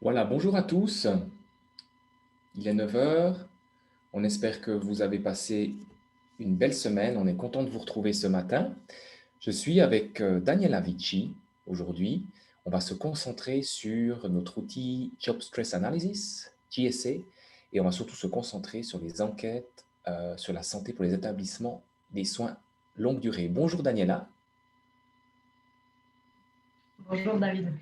Voilà, bonjour à tous. Il est 9 heures. On espère que vous avez passé une belle semaine. On est content de vous retrouver ce matin. Je suis avec Daniela Vici aujourd'hui. On va se concentrer sur notre outil Job Stress Analysis, JSA, et on va surtout se concentrer sur les enquêtes sur la santé pour les établissements des soins longue durée. Bonjour Daniela. Bonjour David.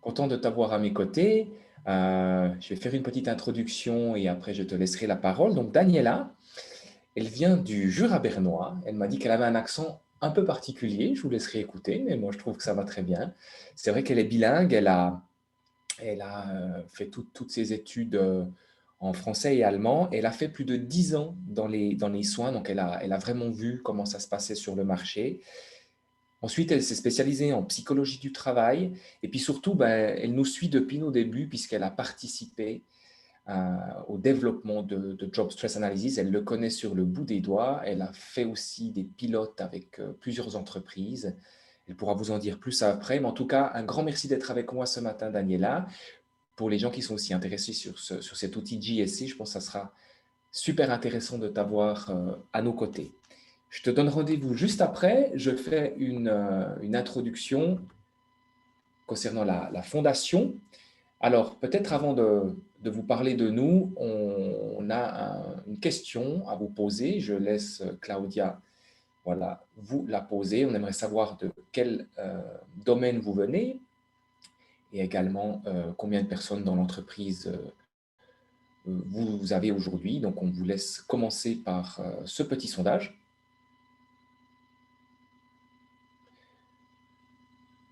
Content de t'avoir à mes côtés. Je vais faire une petite introduction et après je te laisserai la parole. Donc Daniela, elle vient du Jura bernois. Elle m'a dit qu'elle avait un accent un peu particulier. Je vous laisserai écouter, mais moi je trouve que ça va très bien. C'est vrai qu'elle est bilingue. Elle a fait toutes ses études en français et allemand. Elle a fait plus de 10 ans dans les soins. Donc elle a vraiment vu comment ça se passait sur le marché. Ensuite, elle s'est spécialisée en psychologie du travail. Et puis surtout, ben, elle nous suit depuis nos débuts puisqu'elle a participé au développement de Job Stress Analysis. Elle le connaît sur le bout des doigts. Elle a fait aussi des pilotes avec plusieurs entreprises. Elle pourra vous en dire plus après. Mais en tout cas, un grand merci d'être avec moi ce matin, Daniela. Pour les gens qui sont aussi intéressés sur cet outil JSC, je pense que ça sera super intéressant de t'avoir à nos côtés. Je te donne rendez-vous juste après. Je fais une introduction concernant la fondation. Alors, peut-être avant de vous parler de nous, on a une question à vous poser. Je laisse Claudia, voilà, vous la poser. On aimerait savoir de quel domaine vous venez et également combien de personnes dans l'entreprise vous avez aujourd'hui. Donc, on vous laisse commencer par ce petit sondage.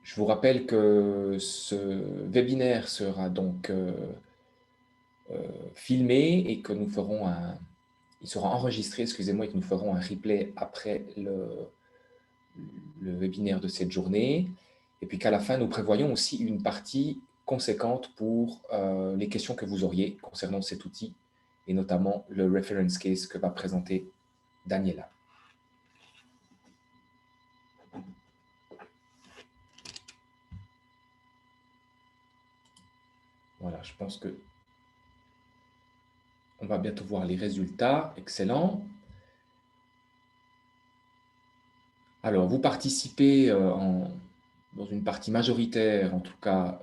Je vous rappelle que ce webinaire sera donc filmé et que nous ferons il sera enregistré, excusez-moi, et que nous ferons un replay après le webinaire de cette journée. Et puis qu'à la fin, nous prévoyons aussi une partie conséquente pour les questions que vous auriez concernant cet outil et notamment le reference case que va présenter Daniela. Voilà, je pense que on va bientôt voir les résultats. Excellent. Alors, vous participez dans une partie majoritaire, en tout cas,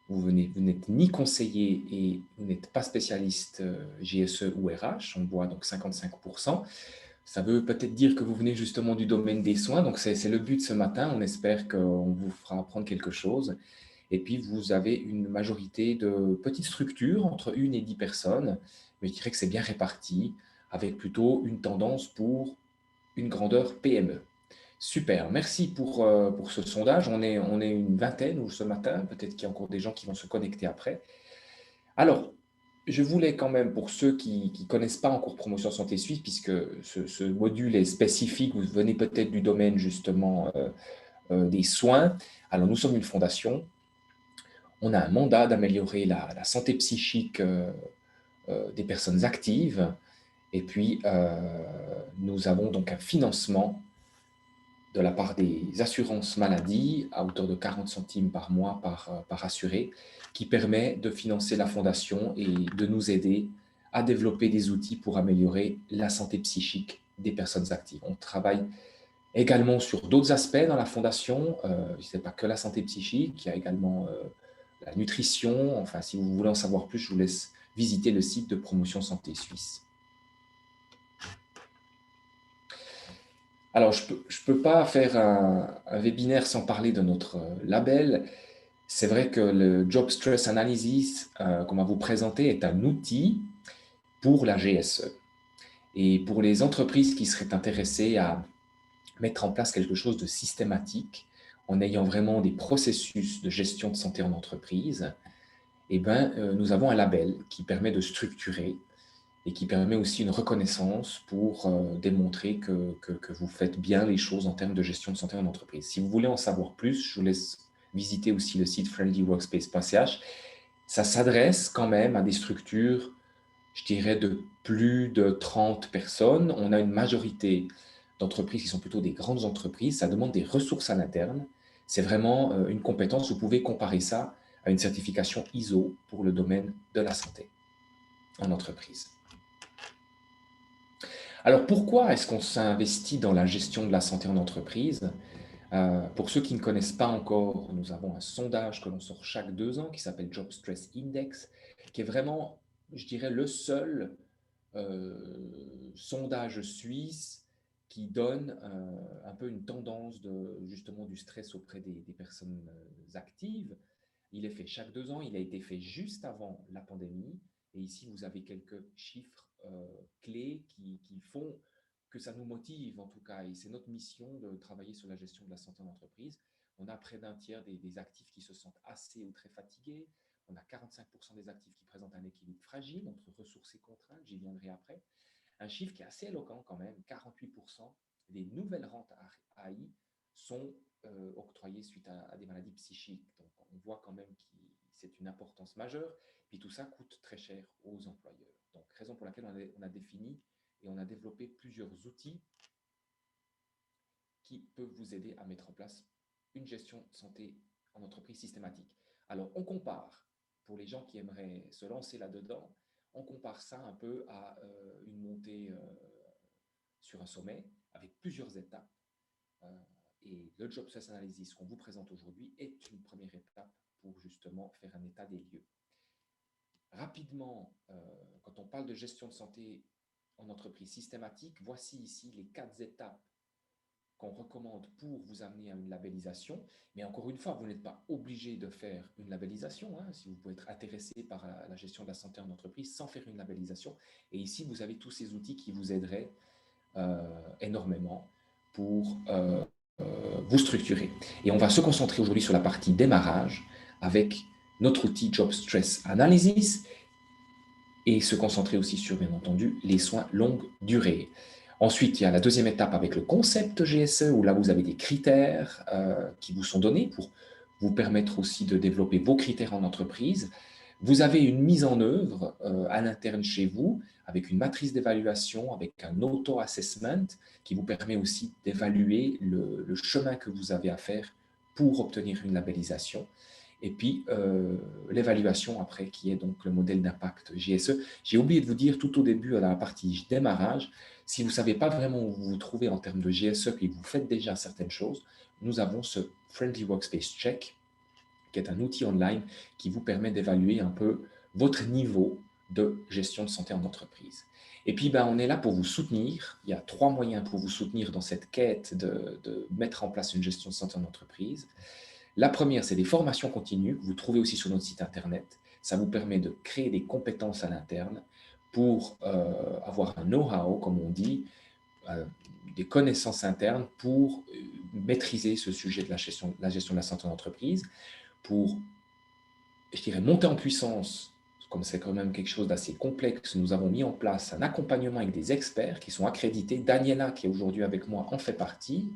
vous n'êtes ni conseiller et vous n'êtes pas spécialiste GSE ou RH, on voit donc 55%. Ça veut peut-être dire que vous venez justement du domaine des soins, donc c'est le but ce matin. On espère qu'on vous fera apprendre quelque chose. Et puis, vous avez une majorité de petites structures, entre 1 et 10 personnes, mais je dirais que c'est bien réparti, avec plutôt une tendance pour une grandeur PME. Super, merci pour ce sondage. On est une vingtaine ce matin, peut-être qu'il y a encore des gens qui vont se connecter après. Alors, je voulais quand même, pour ceux qui ne connaissent pas encore Promotion Santé Suisse, puisque ce module est spécifique, vous venez peut-être du domaine justement des soins. Alors, nous sommes une fondation. On a un mandat d'améliorer la santé psychique des personnes actives. Et puis, nous avons donc un financement de la part des assurances maladie à hauteur de 40 centimes par mois par assuré, qui permet de financer la fondation et de nous aider à développer des outils pour améliorer la santé psychique des personnes actives. On travaille également sur d'autres aspects dans la fondation. Ce n'est pas que la santé psychique, il y a également la nutrition. Enfin, si vous voulez en savoir plus, je vous laisse visiter le site de Promotion Santé Suisse. Alors, je peux pas faire un webinaire sans parler de notre label. C'est vrai que le Job Stress Analysis qu'on va vous présenter est un outil pour la GSE. Et pour les entreprises qui seraient intéressées à mettre en place quelque chose de systématique, en ayant vraiment des processus de gestion de santé en entreprise, eh ben, nous avons un label qui permet de structurer et qui permet aussi une reconnaissance pour démontrer que vous faites bien les choses en termes de gestion de santé en entreprise. Si vous voulez en savoir plus, je vous laisse visiter aussi le site friendlyworkspace.ch. Ça s'adresse quand même à des structures, je dirais, de plus de 30 personnes. On a une majorité d'entreprises qui sont plutôt des grandes entreprises. Ça demande des ressources à l'interne. C'est vraiment une compétence. Vous pouvez comparer ça à une certification ISO pour le domaine de la santé en entreprise. Alors pourquoi est-ce qu'on s'investit dans la gestion de la santé en entreprise? Pour ceux qui ne connaissent pas encore, nous avons un sondage que l'on sort chaque 2 ans qui s'appelle Job Stress Index, qui est vraiment, je dirais, le seul sondage suisse qui donne un peu une tendance justement du stress auprès des personnes actives. Il est fait chaque 2 ans, il a été fait juste avant la pandémie. Et ici, vous avez quelques chiffres clés qui font que ça nous motive en tout cas. Et c'est notre mission de travailler sur la gestion de la santé en entreprise. On a près d'un tiers des actifs qui se sentent assez ou très fatigués. On a 45% des actifs qui présentent un équilibre fragile entre ressources et contraintes. J'y viendrai après. Un chiffre qui est assez éloquent quand même, 48% des nouvelles rentes AI sont octroyées suite à des maladies psychiques. Donc on voit quand même que c'est une importance majeure. Puis tout ça coûte très cher aux employeurs. Donc raison pour laquelle on a défini et on a développé plusieurs outils qui peuvent vous aider à mettre en place une gestion de santé en entreprise systématique. Alors on compare, pour les gens qui aimeraient se lancer là-dedans, on compare ça un peu à une montée sur un sommet avec plusieurs étapes. Et le Job Stress Analysis qu'on vous présente aujourd'hui est une première étape pour justement faire un état des lieux. Rapidement, quand on parle de gestion de santé en entreprise systématique, voici ici les 4 étapes qu'on recommande pour vous amener à une labellisation. Mais encore une fois, vous n'êtes pas obligé de faire une labellisation, hein, si vous pouvez être intéressé par la gestion de la santé en entreprise sans faire une labellisation. Et ici, vous avez tous ces outils qui vous aideraient énormément pour vous structurer. Et on va se concentrer aujourd'hui sur la partie démarrage avec notre outil Job Stress Analysis et se concentrer aussi sur, bien entendu, les soins longue durée. Ensuite, il y a la deuxième étape avec le concept GSE, où là, vous avez des critères qui vous sont donnés pour vous permettre aussi de développer vos critères en entreprise. Vous avez une mise en œuvre à l'interne chez vous, avec une matrice d'évaluation, avec un auto-assessment qui vous permet aussi d'évaluer le chemin que vous avez à faire pour obtenir une labellisation. Et puis, l'évaluation après, qui est donc le modèle d'impact GSE. J'ai oublié de vous dire tout au début, à la partie démarrage, si vous ne savez pas vraiment où vous vous trouvez en termes de GSE et que vous faites déjà certaines choses, nous avons ce Friendly Workspace Check, qui est un outil online qui vous permet d'évaluer un peu votre niveau de gestion de santé en entreprise. Et puis, on est là pour vous soutenir. Il y a 3 moyens pour vous soutenir dans cette quête de mettre en place une gestion de santé en entreprise. La première, c'est des formations continues que vous trouvez aussi sur notre site internet. Ça vous permet de créer des compétences à l'interne pour avoir un know-how, comme on dit, des connaissances internes pour maîtriser ce sujet de la gestion de la santé en entreprise, pour, je dirais, monter en puissance. Comme c'est quand même quelque chose d'assez complexe, nous avons mis en place un accompagnement avec des experts qui sont accrédités. Daniela, qui est aujourd'hui avec moi, en fait partie.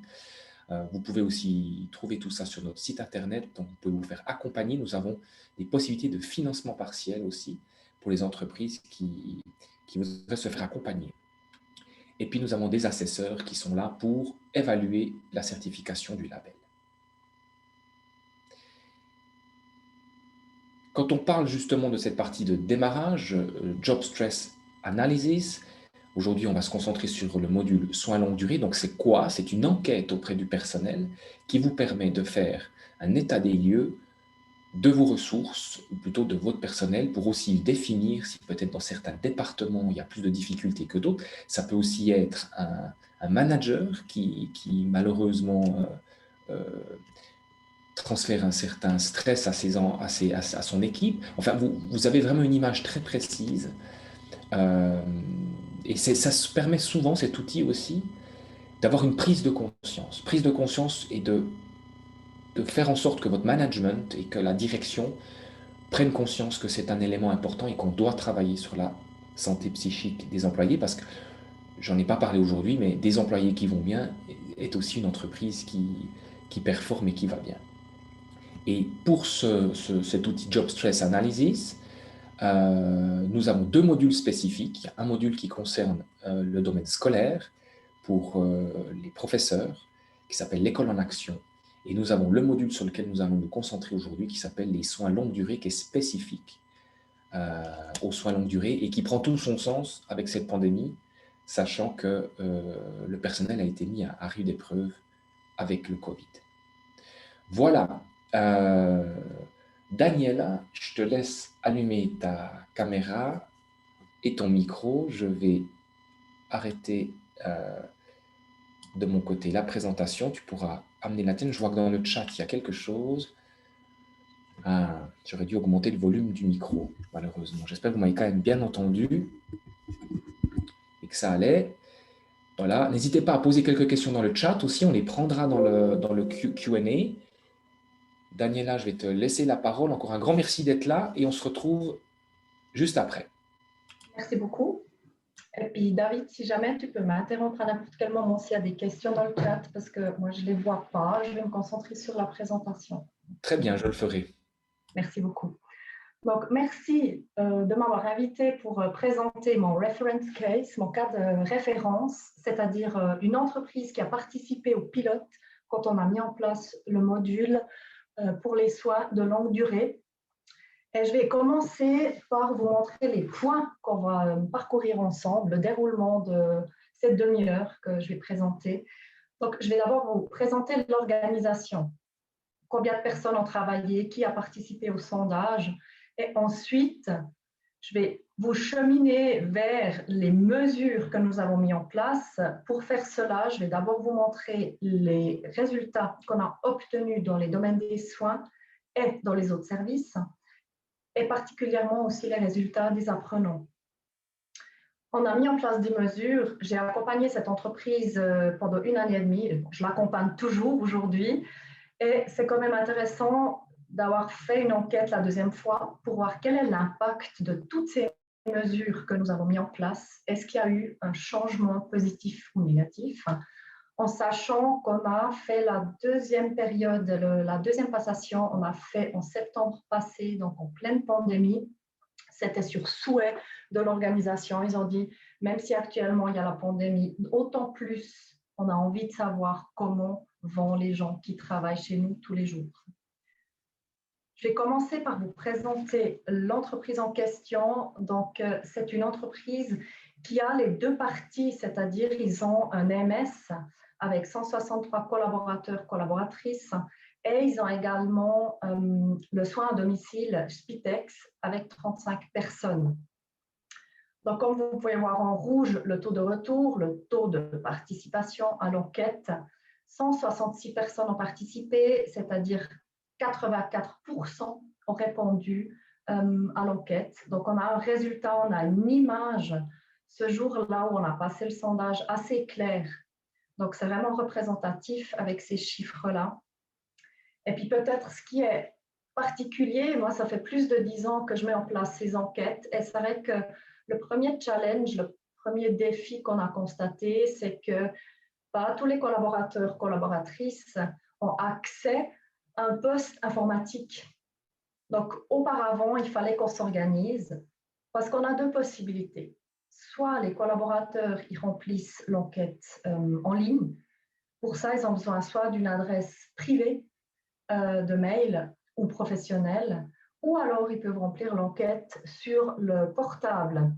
Vous pouvez aussi trouver tout ça sur notre site internet, donc vous pouvez vous faire accompagner. Nous avons des possibilités de financement partiel aussi pour les entreprises qui voudraient se faire accompagner. Et puis nous avons des assesseurs qui sont là pour évaluer la certification du label. Quand on parle justement de cette partie de démarrage, Job Stress Analysis, aujourd'hui on va se concentrer sur le module soins longue durée. Donc c'est quoi? C'est une enquête auprès du personnel qui vous permet de faire un état des lieux de vos ressources, ou plutôt de votre personnel, pour aussi définir si peut-être dans certains départements il y a plus de difficultés que d'autres. Ça peut aussi être un manager qui malheureusement transfère un certain stress à son équipe. Enfin, vous avez vraiment une image très précise. Et ça se permet souvent, cet outil aussi, d'avoir une prise de conscience et de faire en sorte que votre management et que la direction prennent conscience que c'est un élément important et qu'on doit travailler sur la santé psychique des employés, parce que j'en ai pas parlé aujourd'hui, mais des employés qui vont bien est aussi une entreprise qui performe et qui va bien. Et pour cet outil Job Stress Analysis, nous avons 2 modules spécifiques. Un module qui concerne le domaine scolaire pour les professeurs, qui s'appelle l'école en action, Et nous avons le module sur lequel nous allons nous concentrer aujourd'hui qui s'appelle les soins longue durée, qui est spécifique aux soins longue durée et qui prend tout son sens avec cette pandémie, sachant que le personnel a été mis à rude épreuve avec le Covid. Voilà. Daniela, je te laisse allumer ta caméra et ton micro. Je vais arrêter de mon côté la présentation. Tu pourras amener la tienne. Je vois que dans le chat, il y a quelque chose. Ah, j'aurais dû augmenter le volume du micro, malheureusement. J'espère que vous m'avez quand même bien entendu et que ça allait. Voilà. N'hésitez pas à poser quelques questions dans le chat aussi. On les prendra dans le Q&A. Daniela, je vais te laisser la parole. Encore un grand merci d'être là et on se retrouve juste après. Merci beaucoup. Et puis, David, si jamais tu peux m'interrompre à n'importe quel moment s'il y a des questions dans le chat, parce que moi, je ne les vois pas. Je vais me concentrer sur la présentation. Très bien, je le ferai. Merci beaucoup. Donc, merci de m'avoir invité pour présenter mon reference case, mon cas de référence, c'est-à-dire une entreprise qui a participé au pilote quand on a mis en place le module pour les soins de longue durée. Et je vais commencer par vous montrer les points qu'on va parcourir ensemble, le déroulement de cette demi-heure que je vais présenter. Donc, je vais d'abord vous présenter l'organisation. Combien de personnes ont travaillé, qui a participé au sondage. Et ensuite, je vais vous cheminer vers les mesures que nous avons mises en place. Pour faire cela, je vais d'abord vous montrer les résultats qu'on a obtenus dans les domaines des soins et dans les autres services, et particulièrement aussi les résultats des apprenants. On a mis en place des mesures. J'ai accompagné cette entreprise pendant 1 année et demie. Je l'accompagne toujours aujourd'hui. Et c'est quand même intéressant d'avoir fait une enquête la deuxième fois pour voir quel est l'impact de toutes ces mesures que nous avons mis en place. Est-ce qu'il y a eu un changement positif ou négatif? En sachant qu'on a fait la deuxième période, la deuxième passation, on a fait en septembre passé, donc en pleine pandémie. C'était sur souhait de l'organisation. Ils ont dit, même si actuellement il y a la pandémie, autant plus, on a envie de savoir comment vont les gens qui travaillent chez nous tous les jours. Je vais commencer par vous présenter l'entreprise en question. Donc, c'est une entreprise qui a les deux parties, c'est-à-dire ils ont un MS avec 163 collaborateurs, collaboratrices, et ils ont également le soin à domicile Spitex avec 35 personnes. Donc, comme vous pouvez voir en rouge, le taux de retour, le taux de participation à l'enquête, 166 personnes ont participé, c'est-à-dire 84% ont répondu à l'enquête. Donc, on a un résultat, on a une image ce jour-là où on a passé le sondage assez clair. Donc, c'est vraiment représentatif avec ces chiffres-là. Et puis, peut-être ce qui est particulier, moi, ça fait plus de 10 ans que je mets en place ces enquêtes. Et c'est vrai que le premier challenge, le premier défi qu'on a constaté, c'est que pas tous les collaborateurs, collaboratrices ont accès à un poste informatique. Donc, auparavant, il fallait qu'on s'organise parce qu'on a deux possibilités. Soit les collaborateurs, ils remplissent l'enquête en ligne. Pour ça, ils ont besoin soit d'une adresse privée de mail ou professionnelle, ou alors ils peuvent remplir l'enquête sur le portable.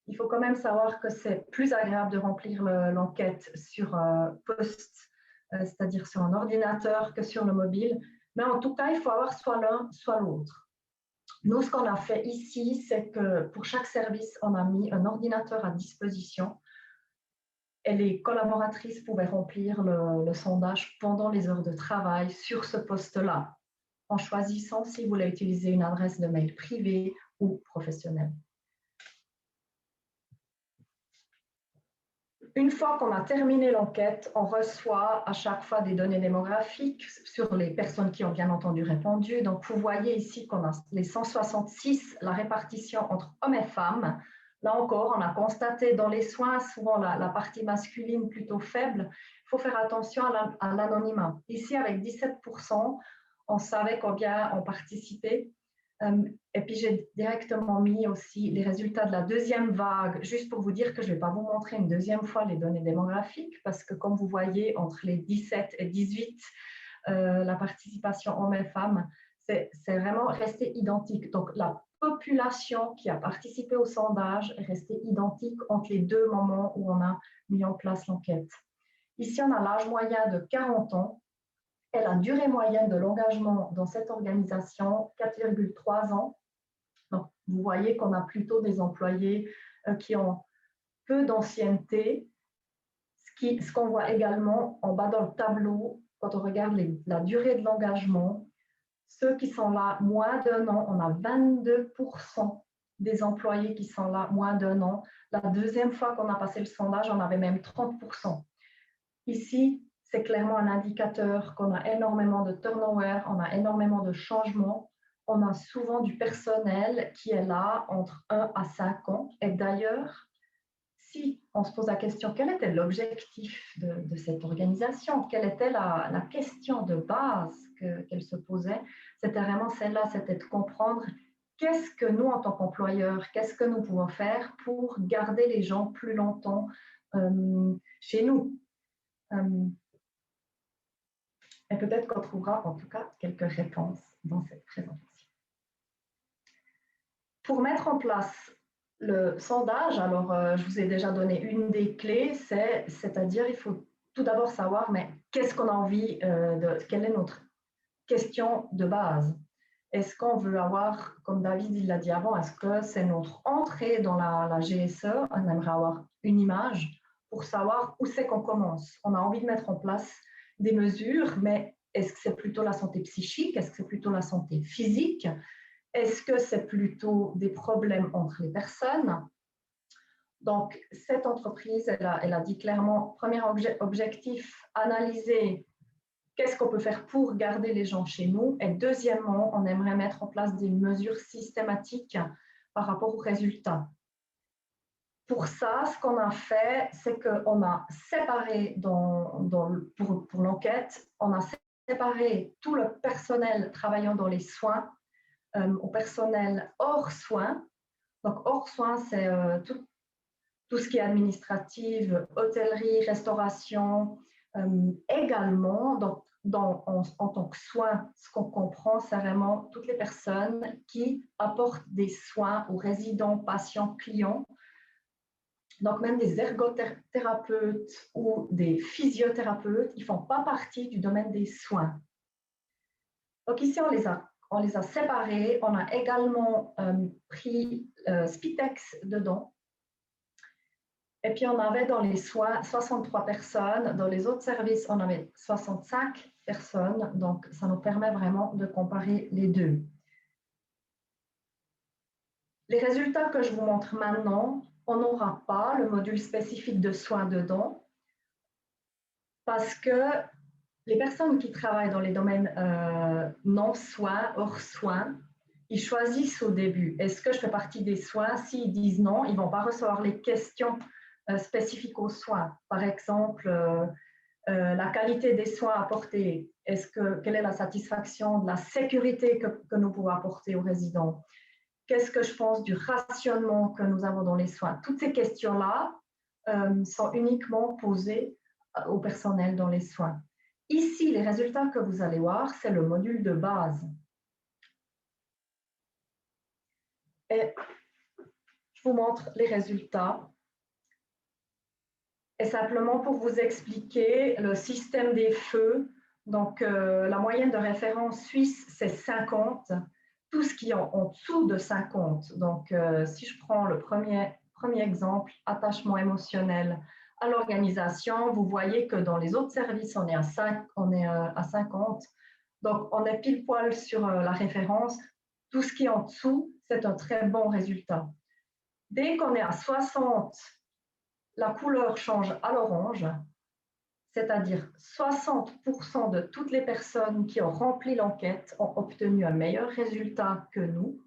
Il faut quand même savoir que c'est plus agréable de remplir l'enquête sur poste, c'est-à-dire sur un ordinateur, que sur le mobile. Mais en tout cas, il faut avoir soit l'un, soit l'autre. Nous, ce qu'on a fait ici, c'est que pour chaque service, on a mis un ordinateur à disposition et les collaboratrices pouvaient remplir le sondage pendant les heures de travail sur ce poste-là, en choisissant si vous voulez utiliser une adresse de mail privée ou professionnelle. Une fois qu'on a terminé l'enquête, on reçoit à chaque fois des données démographiques sur les personnes qui ont bien entendu répondu. Donc, vous voyez ici qu'on a les 166, la répartition entre hommes et femmes. Là encore, on a constaté dans les soins, souvent la partie masculine plutôt faible. Il faut faire attention à l'anonymat. Ici, avec 17%, on savait combien ont participé. Et puis, j'ai directement mis aussi les résultats de la deuxième vague, juste pour vous dire que je ne vais pas vous montrer une deuxième fois les données démographiques, parce que comme vous voyez, entre les 17 et 18, la participation hommes et femmes, c'est vraiment resté identique. Donc, la population qui a participé au sondage est restée identique entre les deux moments où on a mis en place l'enquête. Ici, on a l'âge moyen de 40 ans et la durée moyenne de l'engagement dans cette organisation, 4,3 ans. Donc, vous voyez qu'on a plutôt des employés qui ont peu d'ancienneté. Ce qu'on voit également en bas dans le tableau, quand on regarde la durée de l'engagement, ceux qui sont là moins d'un an, on a 22% des employés qui sont là moins d'un an. La deuxième fois qu'on a passé le sondage, on avait même 30%. Ici, c'est clairement un indicateur qu'on a énormément de turnover, on a énormément de changements. On a souvent du personnel qui est là entre 1 à 5 ans. Et d'ailleurs, si on se pose la question, quel était l'objectif de cette organisation? Quelle était la question de base qu'elle se posait? C'était vraiment celle-là, c'était de comprendre qu'est-ce que nous, en tant qu'employeurs, qu'est-ce que nous pouvons faire pour garder les gens plus longtemps chez nous. Et peut-être qu'on trouvera en tout cas quelques réponses dans cette présentation. Pour mettre en place le sondage, alors je vous ai déjà donné une des clés, c'est-à-dire il faut tout d'abord savoir, mais qu'est-ce qu'on a envie quelle est notre question de base? Est-ce qu'on veut avoir, comme David il l'a dit avant, est-ce que c'est notre entrée dans la GSE? On aimerait avoir une image pour savoir où c'est qu'on commence. On a envie de mettre en place des mesures, mais est-ce que c'est plutôt la santé psychique? Est-ce que c'est plutôt la santé physique? Est-ce que c'est plutôt des problèmes entre les personnes? Donc, cette entreprise, elle a dit clairement, premier objectif, analyser qu'est-ce qu'on peut faire pour garder les gens chez nous. Et deuxièmement, on aimerait mettre en place des mesures systématiques par rapport aux résultats. Pour ça, ce qu'on a fait, c'est qu'on a séparé, pour l'enquête, on a séparé tout le personnel travaillant dans les soins au personnel hors soins. Donc, hors soins, c'est tout ce qui est administratif, hôtellerie, restauration. Également, en tant que soins, ce qu'on comprend, c'est vraiment toutes les personnes qui apportent des soins aux résidents, patients, clients. Donc, même des ergothérapeutes ou des physiothérapeutes, ils ne font pas partie du domaine des soins. Donc, ici, on les a séparés. On a également pris Spitex dedans. Et puis, on avait dans les soins 63 personnes. Dans les autres services, on avait 65 personnes. Donc, ça nous permet vraiment de comparer les deux. Les résultats que je vous montre maintenant, on n'aura pas le module spécifique de soins dedans parce que les personnes qui travaillent dans les domaines non-soins, hors soins, ils choisissent au début. Est-ce que je fais partie des soins? S'ils disent non, ils ne vont pas recevoir les questions spécifiques aux soins. Par exemple, la qualité des soins apportés. Quelle est la satisfaction de la sécurité que nous pouvons apporter aux résidents? Qu'est-ce que je pense du rationnement que nous avons dans les soins? Toutes ces questions-là sont uniquement posées au personnel dans les soins. Ici, les résultats que vous allez voir, c'est le module de base. Et je vous montre les résultats. Et simplement pour vous expliquer le système des feux, donc la moyenne de référence suisse, c'est 50. Tout ce qui est en dessous de 50. Donc, si je prends le premier exemple, attachement émotionnel à l'organisation, vous voyez que dans les autres services, on est à 50. Donc, on est pile poil sur la référence. Tout ce qui est en dessous, c'est un très bon résultat. Dès qu'on est à 60, la couleur change à l'orange, c'est-à-dire 60% de toutes les personnes qui ont rempli l'enquête ont obtenu un meilleur résultat que nous.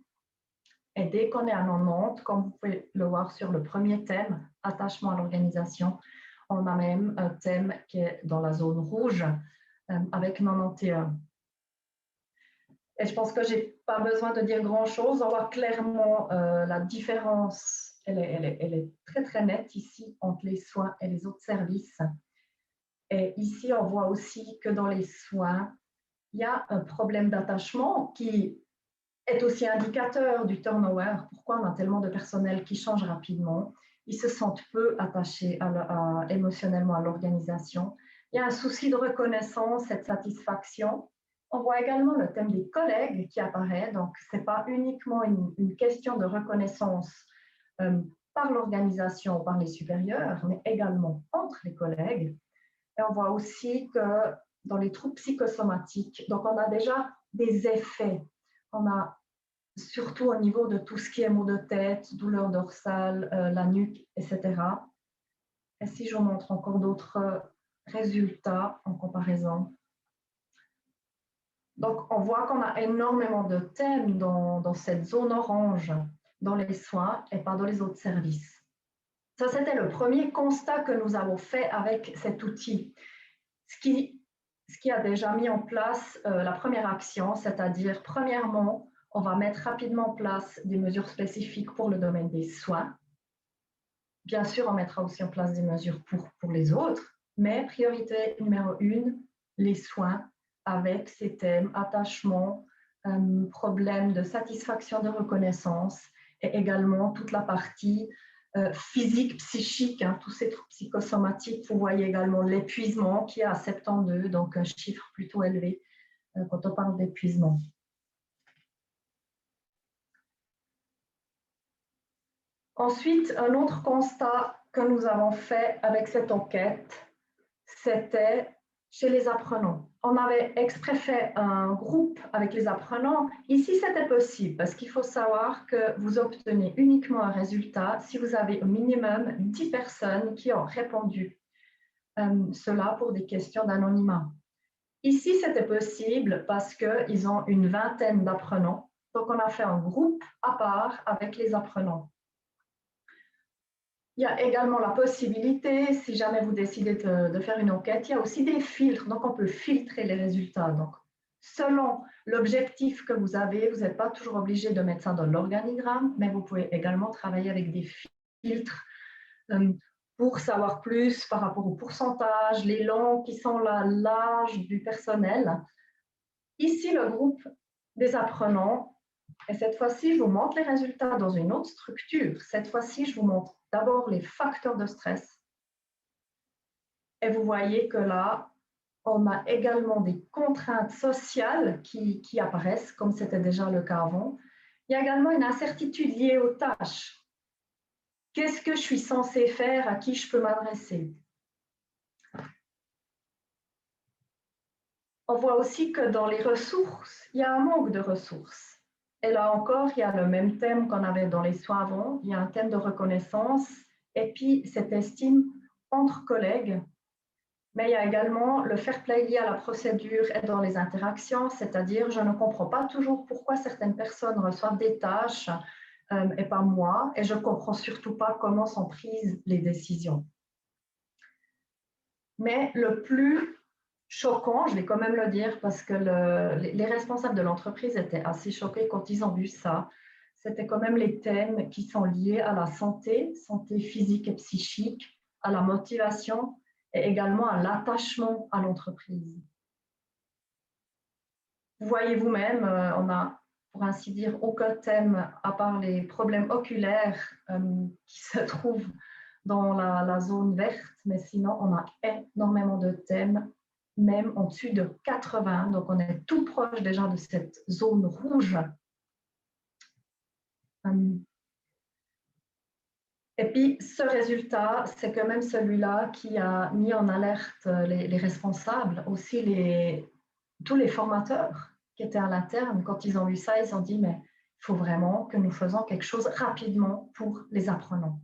Et dès qu'on est à 90, comme vous pouvez le voir sur le premier thème, attachement à l'organisation, on a même un thème qui est dans la zone rouge avec 91. Et je pense que je n'ai pas besoin de dire grand-chose. On voit clairement la différence, elle est très très nette ici entre les soins et les autres services. Et ici, on voit aussi que dans les soins, il y a un problème d'attachement qui est aussi indicateur du turnover. Pourquoi on a tellement de personnel qui change rapidement? Ils se sentent peu attachés émotionnellement à l'organisation. Il y a un souci de reconnaissance et de satisfaction. On voit également le thème des collègues qui apparaît. Donc, ce n'est pas uniquement une question de reconnaissance par l'organisation ou par les supérieurs, mais également entre les collègues. Et on voit aussi que dans les troubles psychosomatiques, donc on a déjà des effets. On a surtout au niveau de tout ce qui est maux de tête, douleur dorsale, la nuque, etc. Et si je vous montre encore d'autres résultats en comparaison. Donc, on voit qu'on a énormément de thèmes dans cette zone orange, dans les soins et pas dans les autres services. Ça, c'était le premier constat que nous avons fait avec cet outil. Ce qui a déjà mis en place la première action, c'est-à-dire, premièrement, on va mettre rapidement en place des mesures spécifiques pour le domaine des soins. Bien sûr, on mettra aussi en place des mesures pour les autres, mais priorité numéro 1, les soins avec ces thèmes attachement, problème de satisfaction de reconnaissance et également toute la partie physique, psychique, tous ces trucs psychosomatiques. Vous voyez également l'épuisement qui est à 72, donc un chiffre plutôt élevé quand on parle d'épuisement. Ensuite, un autre constat que nous avons fait avec cette enquête, c'était chez les apprenants. On avait exprès fait un groupe avec les apprenants. Ici, c'était possible parce qu'il faut savoir que vous obtenez uniquement un résultat si vous avez au minimum 10 personnes qui ont répondu. Cela pour des questions d'anonymat. Ici, c'était possible parce qu'ils ont une vingtaine d'apprenants. Donc, on a fait un groupe à part avec les apprenants. Il y a également la possibilité, si jamais vous décidez de faire une enquête, il y a aussi des filtres. Donc, on peut filtrer les résultats. Donc, selon l'objectif que vous avez, vous n'êtes pas toujours obligé de mettre ça dans l'organigramme, mais vous pouvez également travailler avec des filtres pour savoir plus par rapport au pourcentage, les langues qui sont là, l'âge du personnel. Ici, le groupe des apprenants. Et cette fois-ci, je vous montre les résultats dans une autre structure. Cette fois-ci, je vous montre d'abord les facteurs de stress. Et vous voyez que là, on a également des contraintes sociales qui apparaissent, comme c'était déjà le cas avant. Il y a également une incertitude liée aux tâches. Qu'est-ce que je suis censée faire? À qui je peux m'adresser? On voit aussi que dans les ressources, il y a un manque de ressources. Et là encore, il y a le même thème qu'on avait dans les soins avant. Il y a un thème de reconnaissance et puis cette estime entre collègues. Mais il y a également le fair play lié à la procédure et dans les interactions, c'est-à-dire je ne comprends pas toujours pourquoi certaines personnes reçoivent des tâches et pas moi, et je ne comprends surtout pas comment sont prises les décisions. Mais le plus choquant, je vais quand même le dire, parce que les responsables de l'entreprise étaient assez choqués quand ils ont vu ça. C'était quand même les thèmes qui sont liés à la santé physique et psychique, à la motivation et également à l'attachement à l'entreprise. Vous voyez vous-même, on a, pour ainsi dire, aucun thème à part les problèmes oculaires qui se trouvent dans la zone verte, mais sinon, on a énormément de thèmes, même en dessus de 80, donc on est tout proche déjà de cette zone rouge. Et puis, ce résultat, c'est quand même celui-là qui a mis en alerte les responsables, aussi tous les formateurs qui étaient à l'interne. Quand ils ont vu ça, ils ont dit, mais il faut vraiment que nous fassions quelque chose rapidement pour les apprenants.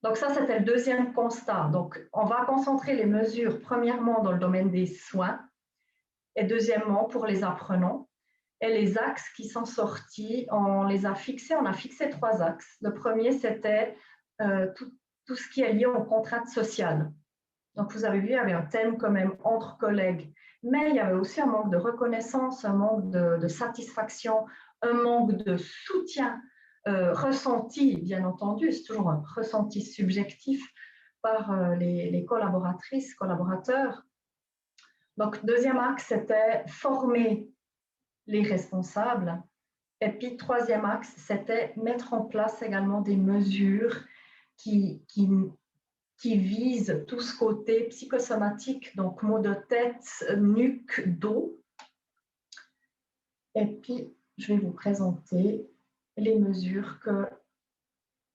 Donc ça, c'était le deuxième constat. Donc, on va concentrer les mesures, premièrement, dans le domaine des soins, et deuxièmement, pour les apprenants. Et les axes qui sont sortis, on les a fixés, on a fixé 3 axes. Le premier, c'était tout ce qui est lié aux contraintes sociales. Donc, vous avez vu, il y avait un thème quand même entre collègues, mais il y avait aussi un manque de reconnaissance, un manque de satisfaction, un manque de soutien ressenti, bien entendu, c'est toujours un ressenti subjectif par les collaboratrices, collaborateurs. Donc, deuxième axe, c'était former les responsables. Et puis, troisième axe, c'était mettre en place également des mesures qui visent tout ce côté psychosomatique, donc maux de tête, nuque, dos. Et puis, je vais vous présenter les mesures que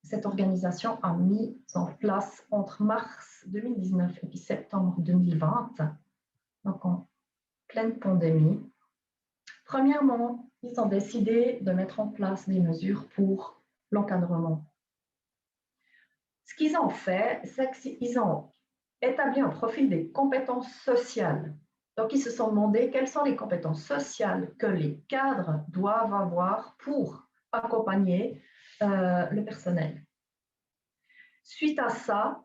cette organisation a mises en place entre mars 2019 et puis septembre 2020, donc en pleine pandémie. Premièrement, ils ont décidé de mettre en place des mesures pour l'encadrement. Ce qu'ils ont fait, c'est qu'ils ont établi un profil des compétences sociales. Donc, ils se sont demandé quelles sont les compétences sociales que les cadres doivent avoir pour accompagner le personnel. Suite à ça,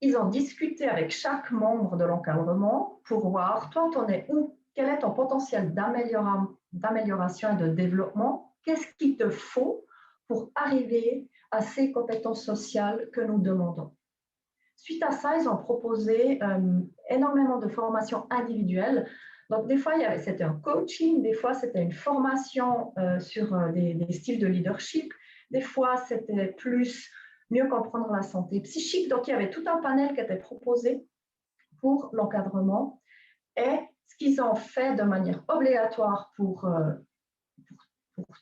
ils ont discuté avec chaque membre de l'encadrement pour voir, toi, t'en es où? Quel est ton potentiel d'amélioration et de développement? Qu'est-ce qu'il te faut pour arriver à ces compétences sociales que nous demandons? Suite à ça, ils ont proposé énormément de formations individuelles. Donc, des fois, c'était un coaching, des fois, c'était une formation sur des styles de leadership, des fois, c'était plus mieux comprendre la santé psychique. Donc, il y avait tout un panel qui était proposé pour l'encadrement. Et ce qu'ils ont fait de manière obligatoire pour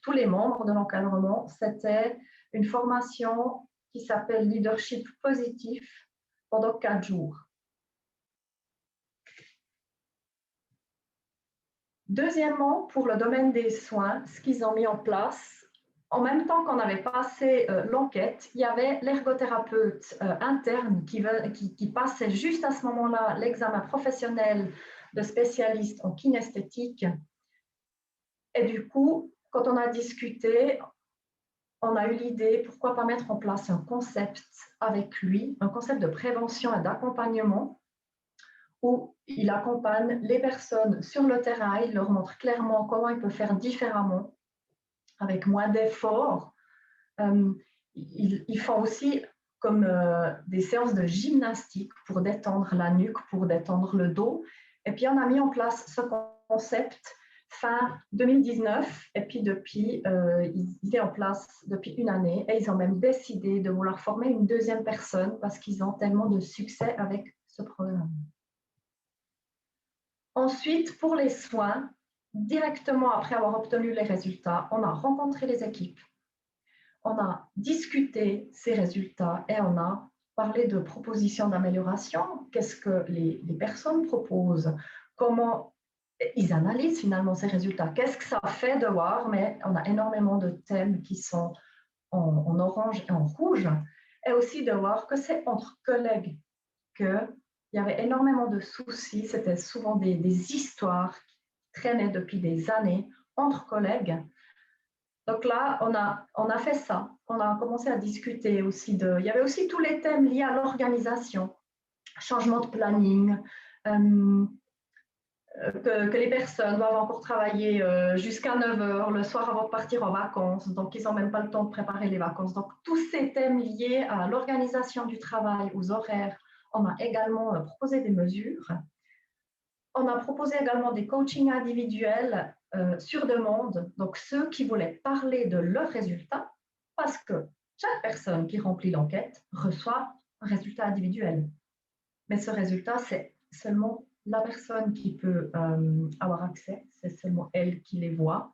tous les membres de l'encadrement, c'était une formation qui s'appelle Leadership positif pendant 4 jours. Deuxièmement, pour le domaine des soins, ce qu'ils ont mis en place, en même temps qu'on avait passé l'enquête, il y avait l'ergothérapeute interne qui passait juste à ce moment-là l'examen professionnel de spécialiste en kinesthétique. Et du coup, quand on a discuté, on a eu l'idée, pourquoi pas mettre en place un concept avec lui, un concept de prévention et d'accompagnement, où il accompagne les personnes sur le terrain, il leur montre clairement comment ils peuvent faire différemment, avec moins d'efforts. Ils font aussi comme des séances de gymnastique pour détendre la nuque, pour détendre le dos. Et puis, on a mis en place ce concept fin 2019. Et puis, depuis, il est en place depuis une année. Et ils ont même décidé de vouloir former une deuxième personne parce qu'ils ont tellement de succès avec ce programme. Ensuite, pour les soins, directement après avoir obtenu les résultats, on a rencontré les équipes, on a discuté ces résultats et on a parlé de propositions d'amélioration. Qu'est-ce que les personnes proposent? Comment ils analysent finalement ces résultats? Qu'est-ce que ça fait de voir? Mais on a énormément de thèmes qui sont en orange et en rouge. Et aussi de voir que c'est entre collègues qu'il y avait énormément de soucis. C'était souvent des histoires qui traînaient depuis des années entre collègues. Donc là, on a fait ça. On a commencé à discuter aussi de... Il y avait aussi tous les thèmes liés à l'organisation, changement de planning, que les personnes doivent encore travailler jusqu'à 9 heures le soir avant de partir en vacances. Donc, ils n'ont même pas le temps de préparer les vacances. Donc, tous ces thèmes liés à l'organisation du travail, aux horaires, on a également proposé des mesures. On a proposé également des coachings individuels sur demande, donc ceux qui voulaient parler de leurs résultats, parce que chaque personne qui remplit l'enquête reçoit un résultat individuel. Mais ce résultat, c'est seulement la personne qui peut avoir accès, c'est seulement elle qui les voit.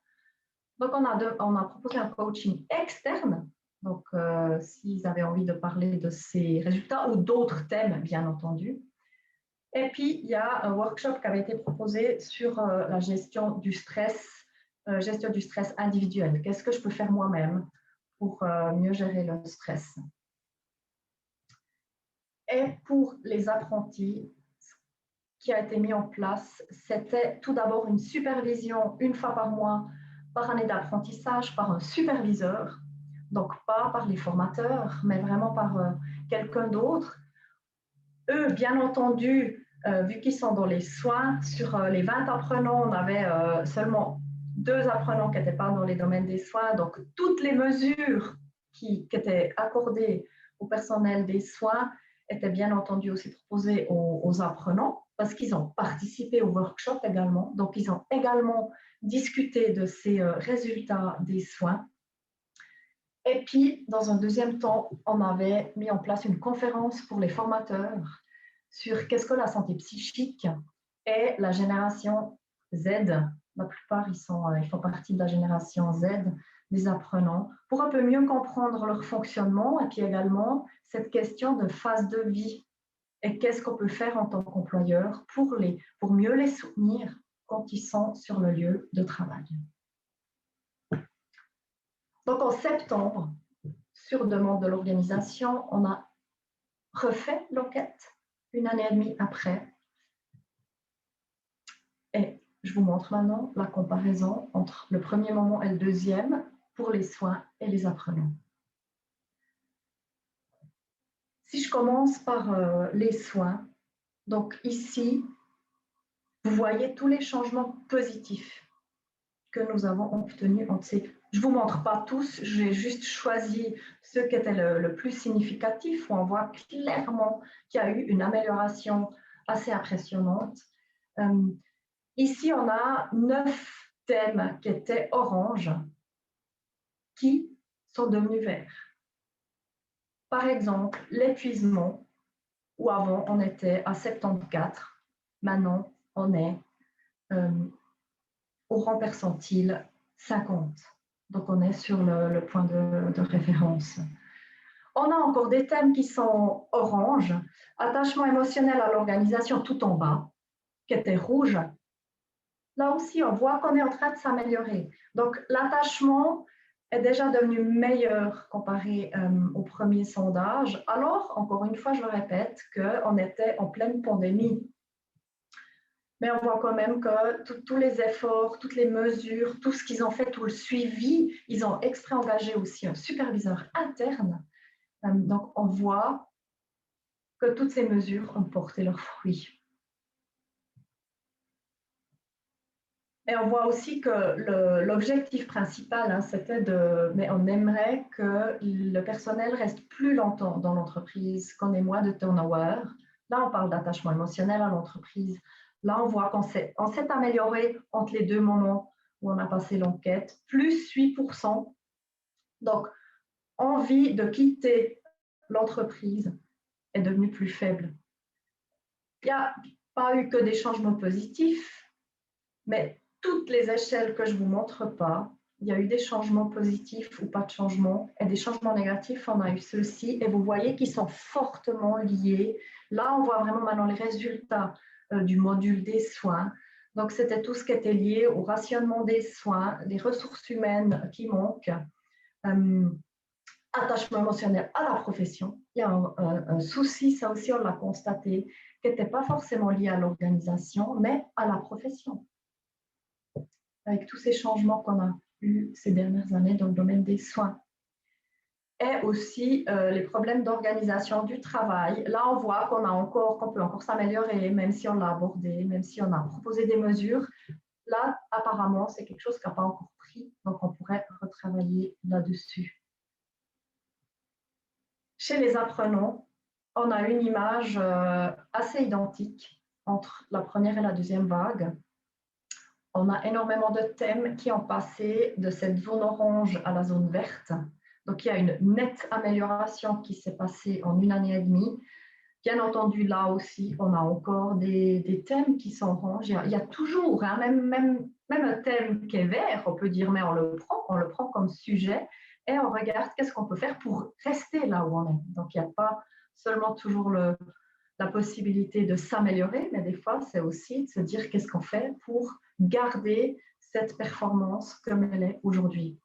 Donc, on a proposé un coaching externe, donc s'ils avaient envie de parler de ces résultats ou d'autres thèmes, bien entendu. Et puis, il y a un workshop qui avait été proposé sur la gestion du stress individuel. Qu'est-ce que je peux faire moi-même pour mieux gérer le stress? Et pour les apprentis, ce qui a été mis en place, c'était tout d'abord une supervision une fois par mois, par année d'apprentissage, par un superviseur, donc pas par les formateurs, mais vraiment par quelqu'un d'autre. Eux, bien entendu, vu qu'ils sont dans les soins, sur les 20 apprenants, on avait seulement 2 apprenants qui n'étaient pas dans les domaines des soins. Donc, toutes les mesures qui étaient accordées au personnel des soins étaient bien entendu aussi proposées aux apprenants, parce qu'ils ont participé au workshop également. Donc, ils ont également discuté de ces résultats des soins. Et puis, dans un deuxième temps, on avait mis en place une conférence pour les formateurs sur qu'est-ce que la santé psychique et la génération Z. La plupart, ils font partie de la génération Z, des apprenants, pour un peu mieux comprendre leur fonctionnement et puis également cette question de phase de vie et qu'est-ce qu'on peut faire en tant qu'employeur pour mieux les soutenir quand ils sont sur le lieu de travail. Donc en septembre, sur demande de l'organisation, on a refait l'enquête une année et demie après. Et je vous montre maintenant la comparaison entre le premier moment et le deuxième pour les soins et les apprenants. Si je commence par les soins, donc ici, vous voyez tous les changements positifs que nous avons obtenus entre ces. Je ne vous montre pas tous, j'ai juste choisi ceux qui étaient le plus significatifs, où on voit clairement qu'il y a eu une amélioration assez impressionnante. Ici, on a 9 thèmes qui étaient orange, qui sont devenus verts. Par exemple, l'épuisement, où avant on était à 74, maintenant on est au rang percentile 50. Donc on est sur le point de référence. On a encore des thèmes qui sont orange, attachement émotionnel à l'organisation tout en bas, qui était rouge. Là aussi, on voit qu'on est en train de s'améliorer. Donc l'attachement est déjà devenu meilleur comparé au premier sondage. Alors, encore une fois, je le répète, qu'on était en pleine pandémie. Mais on voit quand même que tous les efforts, toutes les mesures, tout ce qu'ils ont fait, tout le suivi, ils ont exprès engagé aussi un superviseur interne. Donc, on voit que toutes ces mesures ont porté leurs fruits. Et on voit aussi que l'objectif principal, c'était mais on aimerait que le personnel reste plus longtemps dans l'entreprise, qu'on ait moins de turnover. Là, on parle d'attachement émotionnel à l'entreprise. Là, on voit qu'on s'est amélioré entre les deux moments où on a passé l'enquête, plus 8%. Donc, envie de quitter l'entreprise est devenue plus faible. Il n'y a pas eu que des changements positifs, mais toutes les échelles que je ne vous montre pas, il y a eu des changements positifs ou pas de changements, et des changements négatifs, on a eu ceux-ci, et vous voyez qu'ils sont fortement liés. Là, on voit vraiment maintenant les résultats du module des soins. Donc, c'était tout ce qui était lié au rationnement des soins, les ressources humaines qui manquent, attachement émotionnel à la profession. Il y a un souci, ça aussi on l'a constaté, qui n'était pas forcément lié à l'organisation, mais à la profession. Avec tous ces changements qu'on a eus ces dernières années dans le domaine des soins. Et aussi les problèmes d'organisation du travail. Là, on voit qu'on peut encore s'améliorer, même si on l'a abordé, même si on a proposé des mesures. Là, apparemment, c'est quelque chose qui n'a pas encore pris, donc on pourrait retravailler là-dessus. Chez les apprenants, on a une image assez identique entre la première et la deuxième vague. On a énormément de thèmes qui ont passé de cette zone orange à la zone verte. Donc, il y a une nette amélioration qui s'est passée en une année et demie. Bien entendu, là aussi, on a encore des thèmes qui sont orange. Il y a toujours, même un thème qui est vert, on peut dire, mais on le prend comme sujet et on regarde qu'est-ce qu'on peut faire pour rester là où on est. Donc, il n'y a pas seulement toujours la possibilité de s'améliorer, mais des fois, c'est aussi de se dire qu'est-ce qu'on fait pour garder cette performance comme elle est aujourd'hui.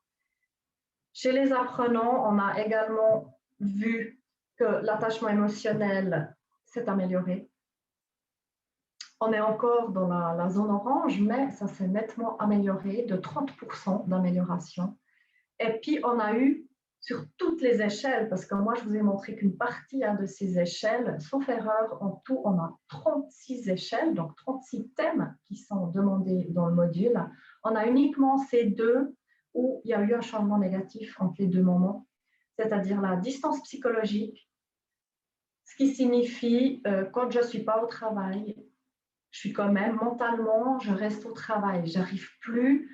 Chez les apprenants, on a également vu que l'attachement émotionnel s'est amélioré. On est encore dans la zone orange, mais ça s'est nettement amélioré, de 30% d'amélioration. Et puis, on a eu sur toutes les échelles, parce que moi, je vous ai montré qu'une partie de ces échelles, sauf erreur, en tout, on a 36 échelles, donc 36 thèmes qui sont demandés dans le module. On a uniquement ces deux où il y a eu un changement négatif entre les deux moments, c'est-à-dire la distance psychologique, ce qui signifie quand je ne suis pas au travail, je suis quand même mentalement, je reste au travail. J'arrive plus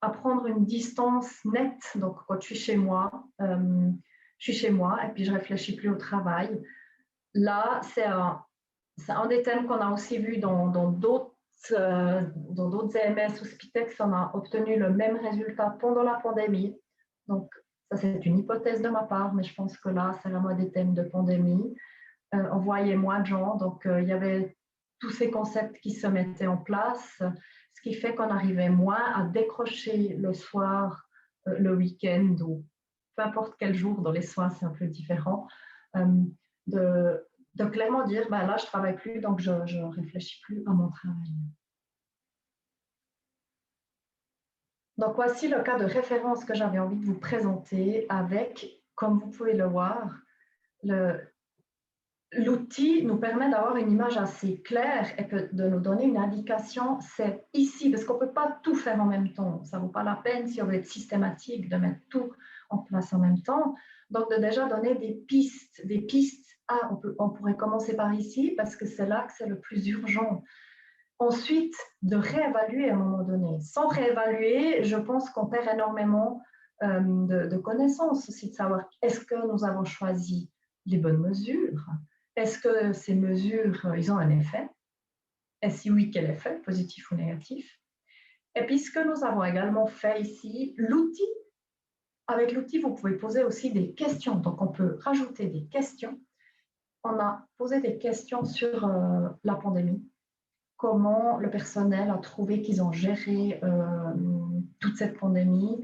à prendre une distance nette. Donc, quand je suis chez moi, et puis je réfléchis plus au travail. Là, c'est un des thèmes qu'on a aussi vu dans d'autres EMS ou Spitex. On a obtenu le même résultat pendant la pandémie. Donc, ça, c'est une hypothèse de ma part, mais je pense que là, c'est vraiment des thèmes de pandémie. On voyait moins de gens, donc il y avait tous ces concepts qui se mettaient en place, ce qui fait qu'on arrivait moins à décrocher le soir, le week-end ou peu importe quel jour dans les soins, c'est un peu différent, de, de clairement dire, ben là, je ne travaille plus, donc je ne réfléchis plus à mon travail. Donc, voici le cas de référence que j'avais envie de vous présenter avec, comme vous pouvez le voir, l'outil nous permet d'avoir une image assez claire et de nous donner une indication, c'est ici, parce qu'on ne peut pas tout faire en même temps. Ça ne vaut pas la peine, si on veut être systématique, de mettre tout en place en même temps. Donc, de déjà donner des pistes. Ah, on pourrait commencer par ici, parce que c'est là que c'est le plus urgent. Ensuite, de réévaluer à un moment donné. Sans réévaluer, je pense qu'on perd énormément de connaissances aussi, de savoir est-ce que nous avons choisi les bonnes mesures? Est-ce que ces mesures, ils ont un effet? Et si oui, quel effet, positif ou négatif? Et puis, ce que nous avons également fait ici, avec l'outil, vous pouvez poser aussi des questions. Donc, on peut rajouter des questions. On a posé des questions sur la pandémie. Comment le personnel a trouvé qu'ils ont géré toute cette pandémie.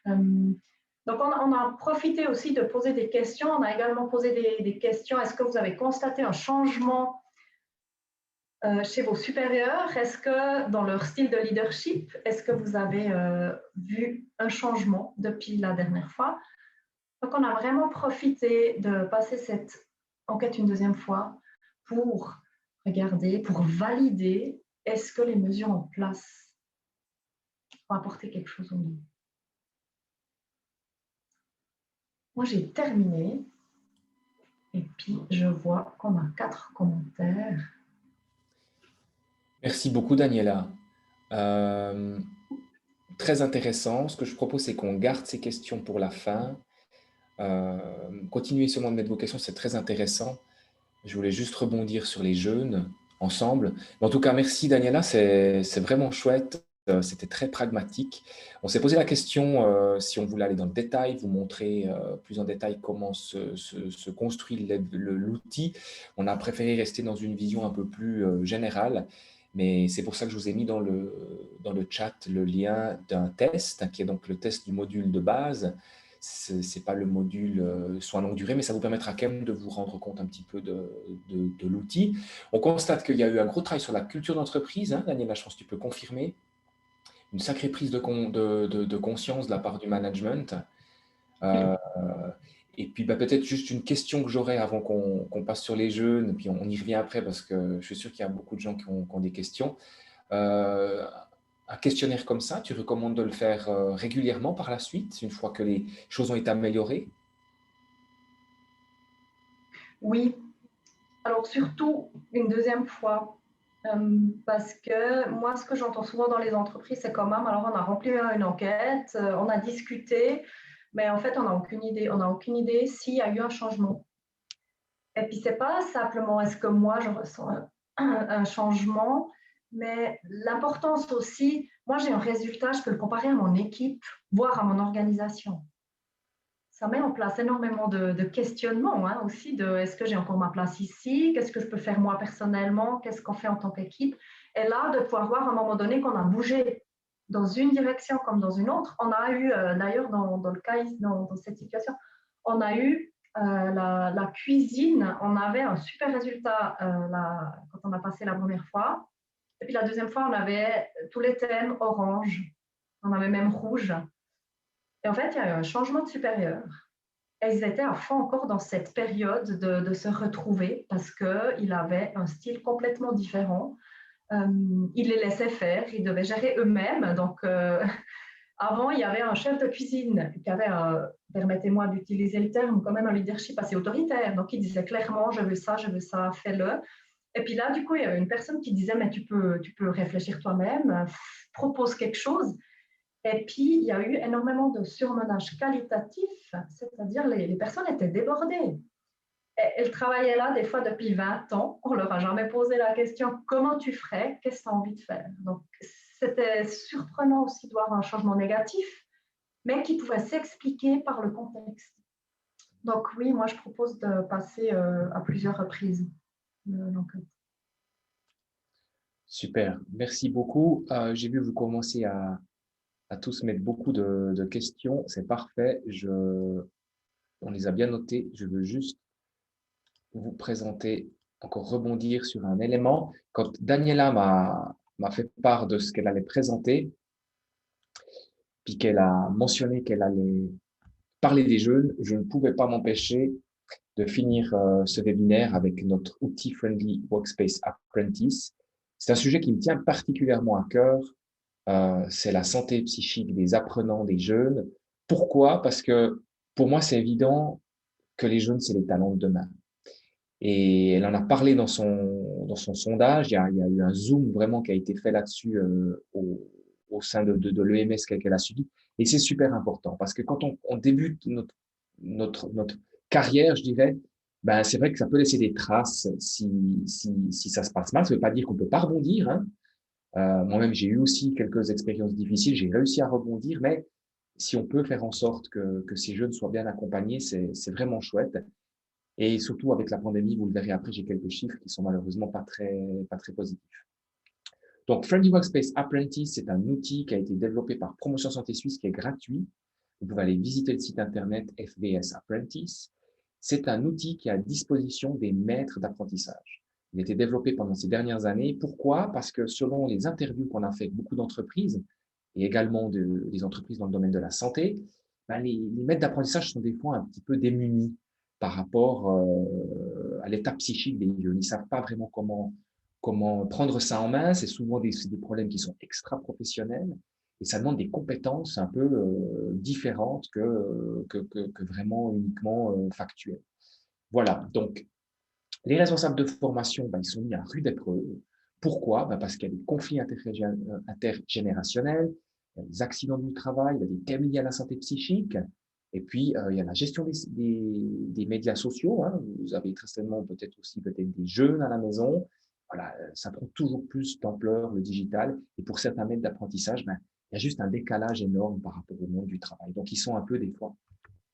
Donc, on a profité aussi de poser des questions. On a également posé des questions. Est-ce que vous avez constaté un changement chez vos supérieurs? Est-ce que dans leur style de leadership, est-ce que vous avez vu un changement depuis la dernière fois? Donc, on a vraiment profité de passer cette enquête une deuxième fois pour regarder, pour valider, est-ce que les mesures en place vont apporter quelque chose ou non? Moi, j'ai terminé. Et puis, je vois qu'on a 4 commentaires. Merci beaucoup, Daniela. Très intéressant. Ce que je propose, c'est qu'on garde ces questions pour la fin. Continuez seulement de mettre vos questions, c'est très intéressant. Je voulais juste rebondir sur les jeunes ensemble. Mais en tout cas, merci Daniela, c'est vraiment chouette. C'était très pragmatique. On s'est posé la question si on voulait aller dans le détail, vous montrer plus en détail comment se construit l'outil. On a préféré rester dans une vision un peu plus générale. Mais c'est pour ça que je vous ai mis dans le chat le lien d'un test, qui est donc le test du module de base. Ce n'est pas le module soins longue durée, mais ça vous permettra quand même de vous rendre compte un petit peu de l'outil. On constate qu'il y a eu un gros travail sur la culture d'entreprise. Hein, Daniela, je pense que tu peux confirmer. Une sacrée prise de conscience de la part du management. Et puis peut-être juste une question que j'aurais avant qu'on passe sur les jeunes, puis on y revient après parce que je suis sûr qu'il y a beaucoup de gens qui ont des questions. Un questionnaire comme ça, tu recommandes de le faire régulièrement par la suite, une fois que les choses ont été améliorées? Oui, alors surtout une deuxième fois, parce que moi, ce que j'entends souvent dans les entreprises, c'est quand même, alors on a rempli une enquête, on a discuté, mais en fait, on n'a aucune idée. On n'a aucune idée s'il y a eu un changement. Et puis, c'est pas simplement est-ce que moi, je ressens un changement, mais l'importance aussi, moi, j'ai un résultat, je peux le comparer à mon équipe, voire à mon organisation. Ça met en place énormément de questionnements hein, aussi, de est-ce que j'ai encore ma place ici, qu'est-ce que je peux faire moi personnellement, qu'est-ce qu'on fait en tant qu'équipe. Et là, de pouvoir voir à un moment donné qu'on a bougé dans une direction comme dans une autre. On a eu, d'ailleurs, dans le cas, dans cette situation, on a eu la cuisine, on avait un super résultat quand on a passé la première fois. Et puis la deuxième fois, on avait tous les thèmes orange, on avait même rouge. Et en fait, il y a eu un changement de supérieur. Et ils étaient à fond encore dans cette période de se retrouver parce qu'ils avaient un style complètement différent. Ils les laissaient faire, ils devaient gérer eux-mêmes. Donc, avant, il y avait un chef de cuisine qui avait, permettez-moi d'utiliser le terme, quand même un leadership assez autoritaire. Donc, il disait clairement, je veux ça, fais-le. Et puis là, du coup, il y avait une personne qui disait, mais tu peux réfléchir toi-même, propose quelque chose. Et puis, il y a eu énormément de surmenage qualitatif, c'est-à-dire les personnes étaient débordées. Et elles travaillaient là des fois depuis 20 ans. On leur a jamais posé la question comment tu ferais, qu'est-ce que tu as envie de faire. Donc, c'était surprenant aussi de voir un changement négatif, mais qui pouvait s'expliquer par le contexte. Donc oui, moi je propose de passer à plusieurs reprises l'enquête. Super, merci beaucoup. J'ai vu que vous commencez à tous mettre beaucoup de questions. C'est parfait. On les a bien notées. Je veux juste vous présenter, encore rebondir sur un élément. Quand Daniela m'a fait part de ce qu'elle allait présenter, puis qu'elle a mentionné qu'elle allait parler des jeunes, je ne pouvais pas m'empêcher de finir ce webinaire avec notre outil Friendly Workspace Apprentice. C'est un sujet qui me tient particulièrement à cœur. C'est la santé psychique des apprenants, des jeunes. Pourquoi? Parce que pour moi, c'est évident que les jeunes, c'est les talents de demain. Et elle en a parlé dans son sondage. Il y a eu un zoom vraiment qui a été fait là-dessus au sein de l'EMS qu'elle a suivi. Et c'est super important parce que quand on débute notre carrière, je dirais, ben, c'est vrai que ça peut laisser des traces si ça se passe mal. Ça ne veut pas dire qu'on ne peut pas rebondir, hein. Moi-même, j'ai eu aussi quelques expériences difficiles. J'ai réussi à rebondir, mais si on peut faire en sorte que ces jeunes soient bien accompagnés, c'est vraiment chouette. Et surtout avec la pandémie, vous le verrez après, j'ai quelques chiffres qui sont malheureusement pas très positifs. Donc, Friendly Workspace Apprentice, c'est un outil qui a été développé par Promotion Santé Suisse qui est gratuit. Vous pouvez aller visiter le site internet FVS Apprentice. C'est un outil qui est à disposition des maîtres d'apprentissage. Il a été développé pendant ces dernières années. Pourquoi? Parce que selon les interviews qu'on a fait avec beaucoup d'entreprises et également des entreprises dans le domaine de la santé, ben les maîtres d'apprentissage sont des fois un petit peu démunis par rapport à l'état psychique des jeunes. Ils ne savent pas vraiment comment prendre ça en main. C'est souvent des problèmes qui sont extra-professionnels et ça demande des compétences un peu différentes que vraiment uniquement factuelles. Voilà, donc les responsables de formation, ben, ils sont mis à rude épreuve. Pourquoi? Ben, parce qu'il y a des conflits intergénérationnels, il y a des accidents du travail, il y a des thèmes liés à la santé psychique, et puis il y a la gestion des médias sociaux. Hein. Vous avez très certainement peut-être aussi peut-être des jeunes à la maison. Voilà, ça prend toujours plus d'ampleur, le digital, et pour certains maîtres d'apprentissage, ben, il y a juste un décalage énorme par rapport au monde du travail. Donc, ils sont un peu des fois,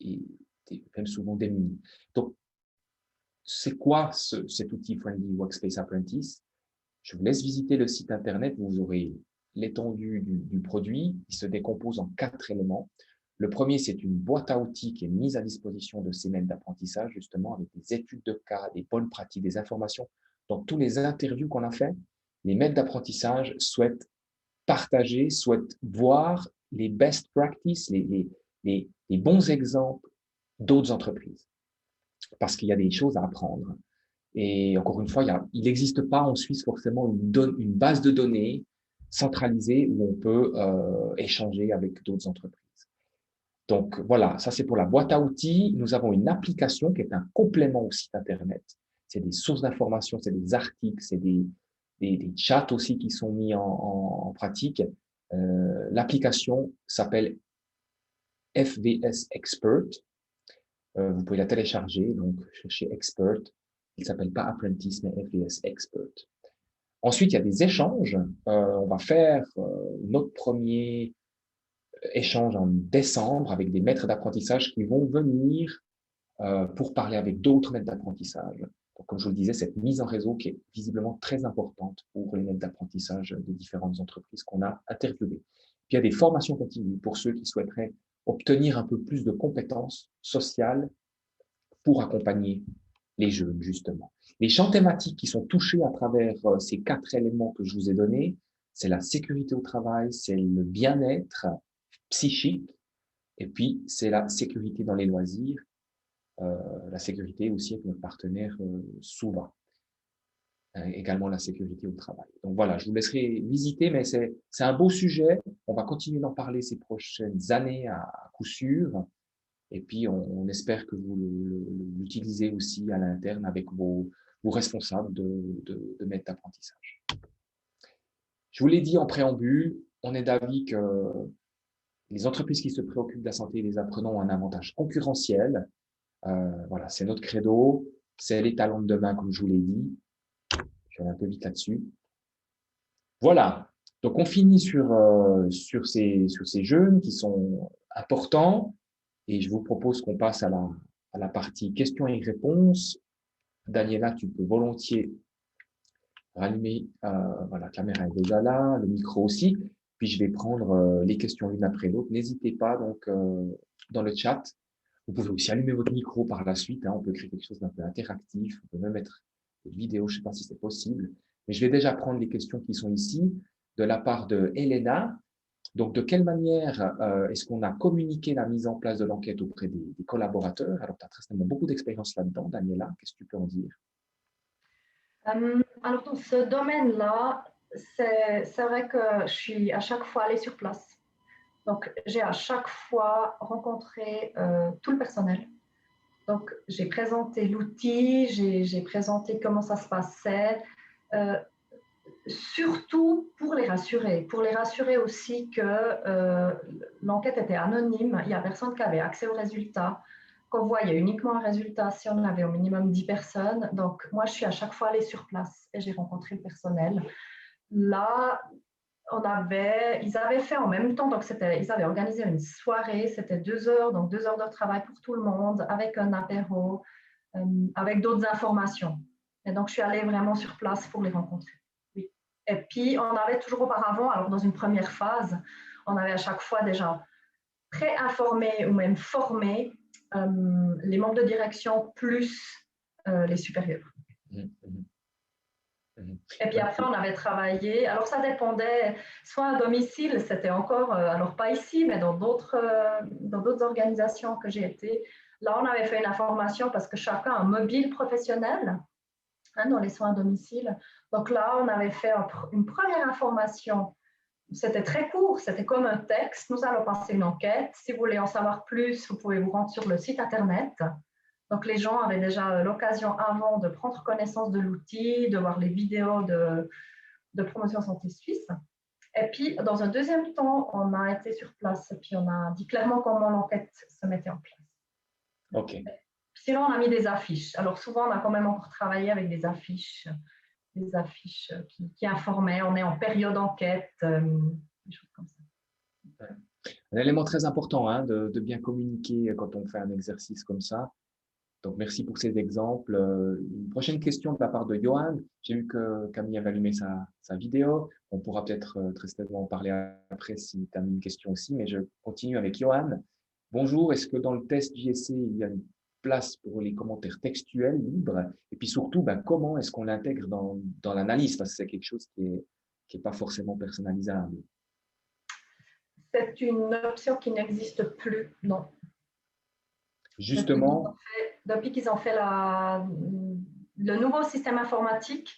et même souvent démunis. Donc, c'est quoi cet outil Friendly Workspace Apprentice? Je vous laisse visiter le site internet, vous aurez l'étendue du produit. Il se décompose en 4 éléments. Le premier, c'est une boîte à outils qui est mise à disposition de ces maîtres d'apprentissage, justement, avec des études de cas, des bonnes pratiques, des informations. Dans tous les interviews qu'on a fait, les maîtres d'apprentissage souhaitent partager, souhaitent voir les best practices, les bons exemples d'autres entreprises, parce qu'il y a des choses à apprendre. Et encore une fois, il n'existe pas en Suisse forcément une base de données centralisée où on peut échanger avec d'autres entreprises. Donc voilà, ça c'est pour la boîte à outils. Nous avons une application qui est un complément au site Internet. C'est des sources d'informations, c'est des articles, c'est des chats aussi qui sont mis en pratique. L'application s'appelle FVS Expert. Vous pouvez la télécharger, donc cherchez Expert. Il ne s'appelle pas Apprentice, mais FVS Expert. Ensuite, il y a des échanges. On va faire notre premier échange en décembre avec des maîtres d'apprentissage qui vont venir pour parler avec d'autres maîtres d'apprentissage. Donc, comme je vous le disais, cette mise en réseau qui est visiblement très importante pour les maîtres d'apprentissage de différentes entreprises qu'on a interviewées. Puis, il y a des formations continues pour ceux qui souhaiteraient obtenir un peu plus de compétences sociales pour accompagner les jeunes, justement. Les champs thématiques qui sont touchés à travers ces 4 éléments que je vous ai donnés, c'est la sécurité au travail, c'est le bien-être psychique, et puis c'est la sécurité dans les loisirs, la sécurité aussi avec notre partenaire Suva, également la sécurité au travail. Donc voilà, je vous laisserai visiter, mais c'est un beau sujet. On va continuer d'en parler ces prochaines années à coup sûr. Et puis, on espère que vous l'utilisez aussi à l'interne avec ou responsable de maître d'apprentissage. Je vous l'ai dit en préambule, on est d'avis que les entreprises qui se préoccupent de la santé des apprenants ont un avantage concurrentiel. Voilà, c'est notre credo, c'est les talents de demain, comme je vous l'ai dit. Je vais aller un peu vite là-dessus. Voilà, donc on finit sur ces jeunes qui sont importants et je vous propose qu'on passe à la partie questions et réponses. Daniela, tu peux volontiers rallumer, voilà, la caméra est déjà là, le micro aussi, puis je vais prendre les questions l'une après l'autre. N'hésitez pas donc dans le chat. Vous pouvez aussi allumer votre micro par la suite, hein, on peut créer quelque chose d'un peu interactif, on peut même mettre une vidéo, je ne sais pas si c'est possible. Mais je vais déjà prendre les questions qui sont ici de la part de Elena. Donc, de quelle manière est-ce qu'on a communiqué la mise en place de l'enquête auprès des collaborateurs? Alors, tu as très certainement beaucoup d'expérience là-dedans, Daniela. Qu'est-ce que tu peux en dire? Alors, dans ce domaine-là, c'est vrai que je suis à chaque fois allée sur place. Donc, j'ai à chaque fois rencontré tout le personnel. Donc, j'ai présenté l'outil, j'ai présenté comment ça se passait, surtout pour les rassurer aussi que l'enquête était anonyme, il n'y a personne qui avait accès aux résultats, qu'on voyait uniquement un résultat si on avait au minimum 10 personnes. Donc, moi, je suis à chaque fois allée sur place et j'ai rencontré le personnel. Là, ils avaient fait en même temps, donc ils avaient organisé une soirée, c'était 2 heures, donc 2 heures de travail pour tout le monde, avec un apéro, avec d'autres informations. Et donc, je suis allée vraiment sur place pour les rencontrer. Oui. Et puis, on avait toujours auparavant, alors dans une première phase, on avait à chaque fois déjà pré-informé ou même formé les membres de direction plus les supérieurs. Mmh, mmh, mmh. Et puis après, on avait travaillé. Alors, ça dépendait, soit à domicile, c'était encore, alors pas ici, mais dans d'autres organisations que j'ai été. Là, on avait fait une information parce que chacun a un mobile professionnel dans les soins à domicile. Donc là, on avait fait une première information. C'était très court, c'était comme un texte. Nous allons passer une enquête. Si vous voulez en savoir plus, vous pouvez vous rendre sur le site Internet. Donc, les gens avaient déjà l'occasion avant de prendre connaissance de l'outil, de voir les vidéos de Promotion Santé Suisse. Et puis, dans un deuxième temps, on a été sur place et puis on a dit clairement comment l'enquête se mettait en place. OK. Sinon, on a mis des affiches. Alors, souvent, on a quand même encore travaillé avec des affiches qui informaient. On est en période d'enquête, des choses comme ça. Un élément très important, hein, de bien communiquer quand on fait un exercice comme ça. Donc, merci pour ces exemples. Une prochaine question de la part de Johan. J'ai vu que Camille avait allumé sa vidéo. On pourra peut-être très certainement en parler après si tu as mis une question aussi, mais je continue avec Johan. Bonjour, est-ce que dans le test JSC, il y a une place pour les commentaires textuels libres? Et puis surtout, comment est-ce qu'on l'intègre dans l'analyse? Parce que c'est quelque chose qui est pas forcément personnalisable. C'est une option qui n'existe plus, non. Justement, Depuis qu'ils ont fait le nouveau système informatique,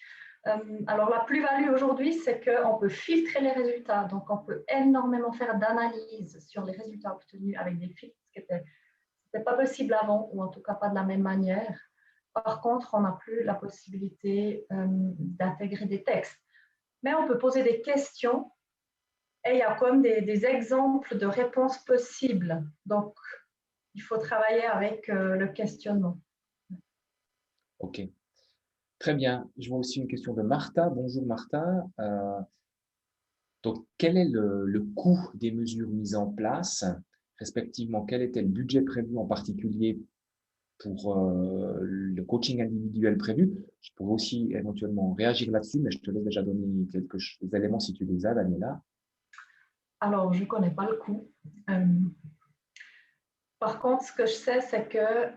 alors la plus-value aujourd'hui, c'est qu'on peut filtrer les résultats. Donc, on peut énormément faire d'analyse sur les résultats obtenus avec des filtres, ce qui n'était pas possible avant, ou en tout cas pas de la même manière. Par contre, on n'a plus la possibilité d'intégrer des textes. Mais on peut poser des questions et il y a comme des exemples de réponses possibles. Donc, il faut travailler avec le questionnement. OK. Très bien. Je vois aussi une question de Martha. Bonjour Martha. Donc, quel est le coût des mesures mises en place? Respectivement, quel était le budget prévu en particulier pour le coaching individuel prévu? Je pourrais aussi éventuellement réagir là-dessus, mais je te laisse déjà donner quelques éléments si tu les as, Daniela. Alors, je ne connais pas le coût. Par contre, ce que je sais, c'est que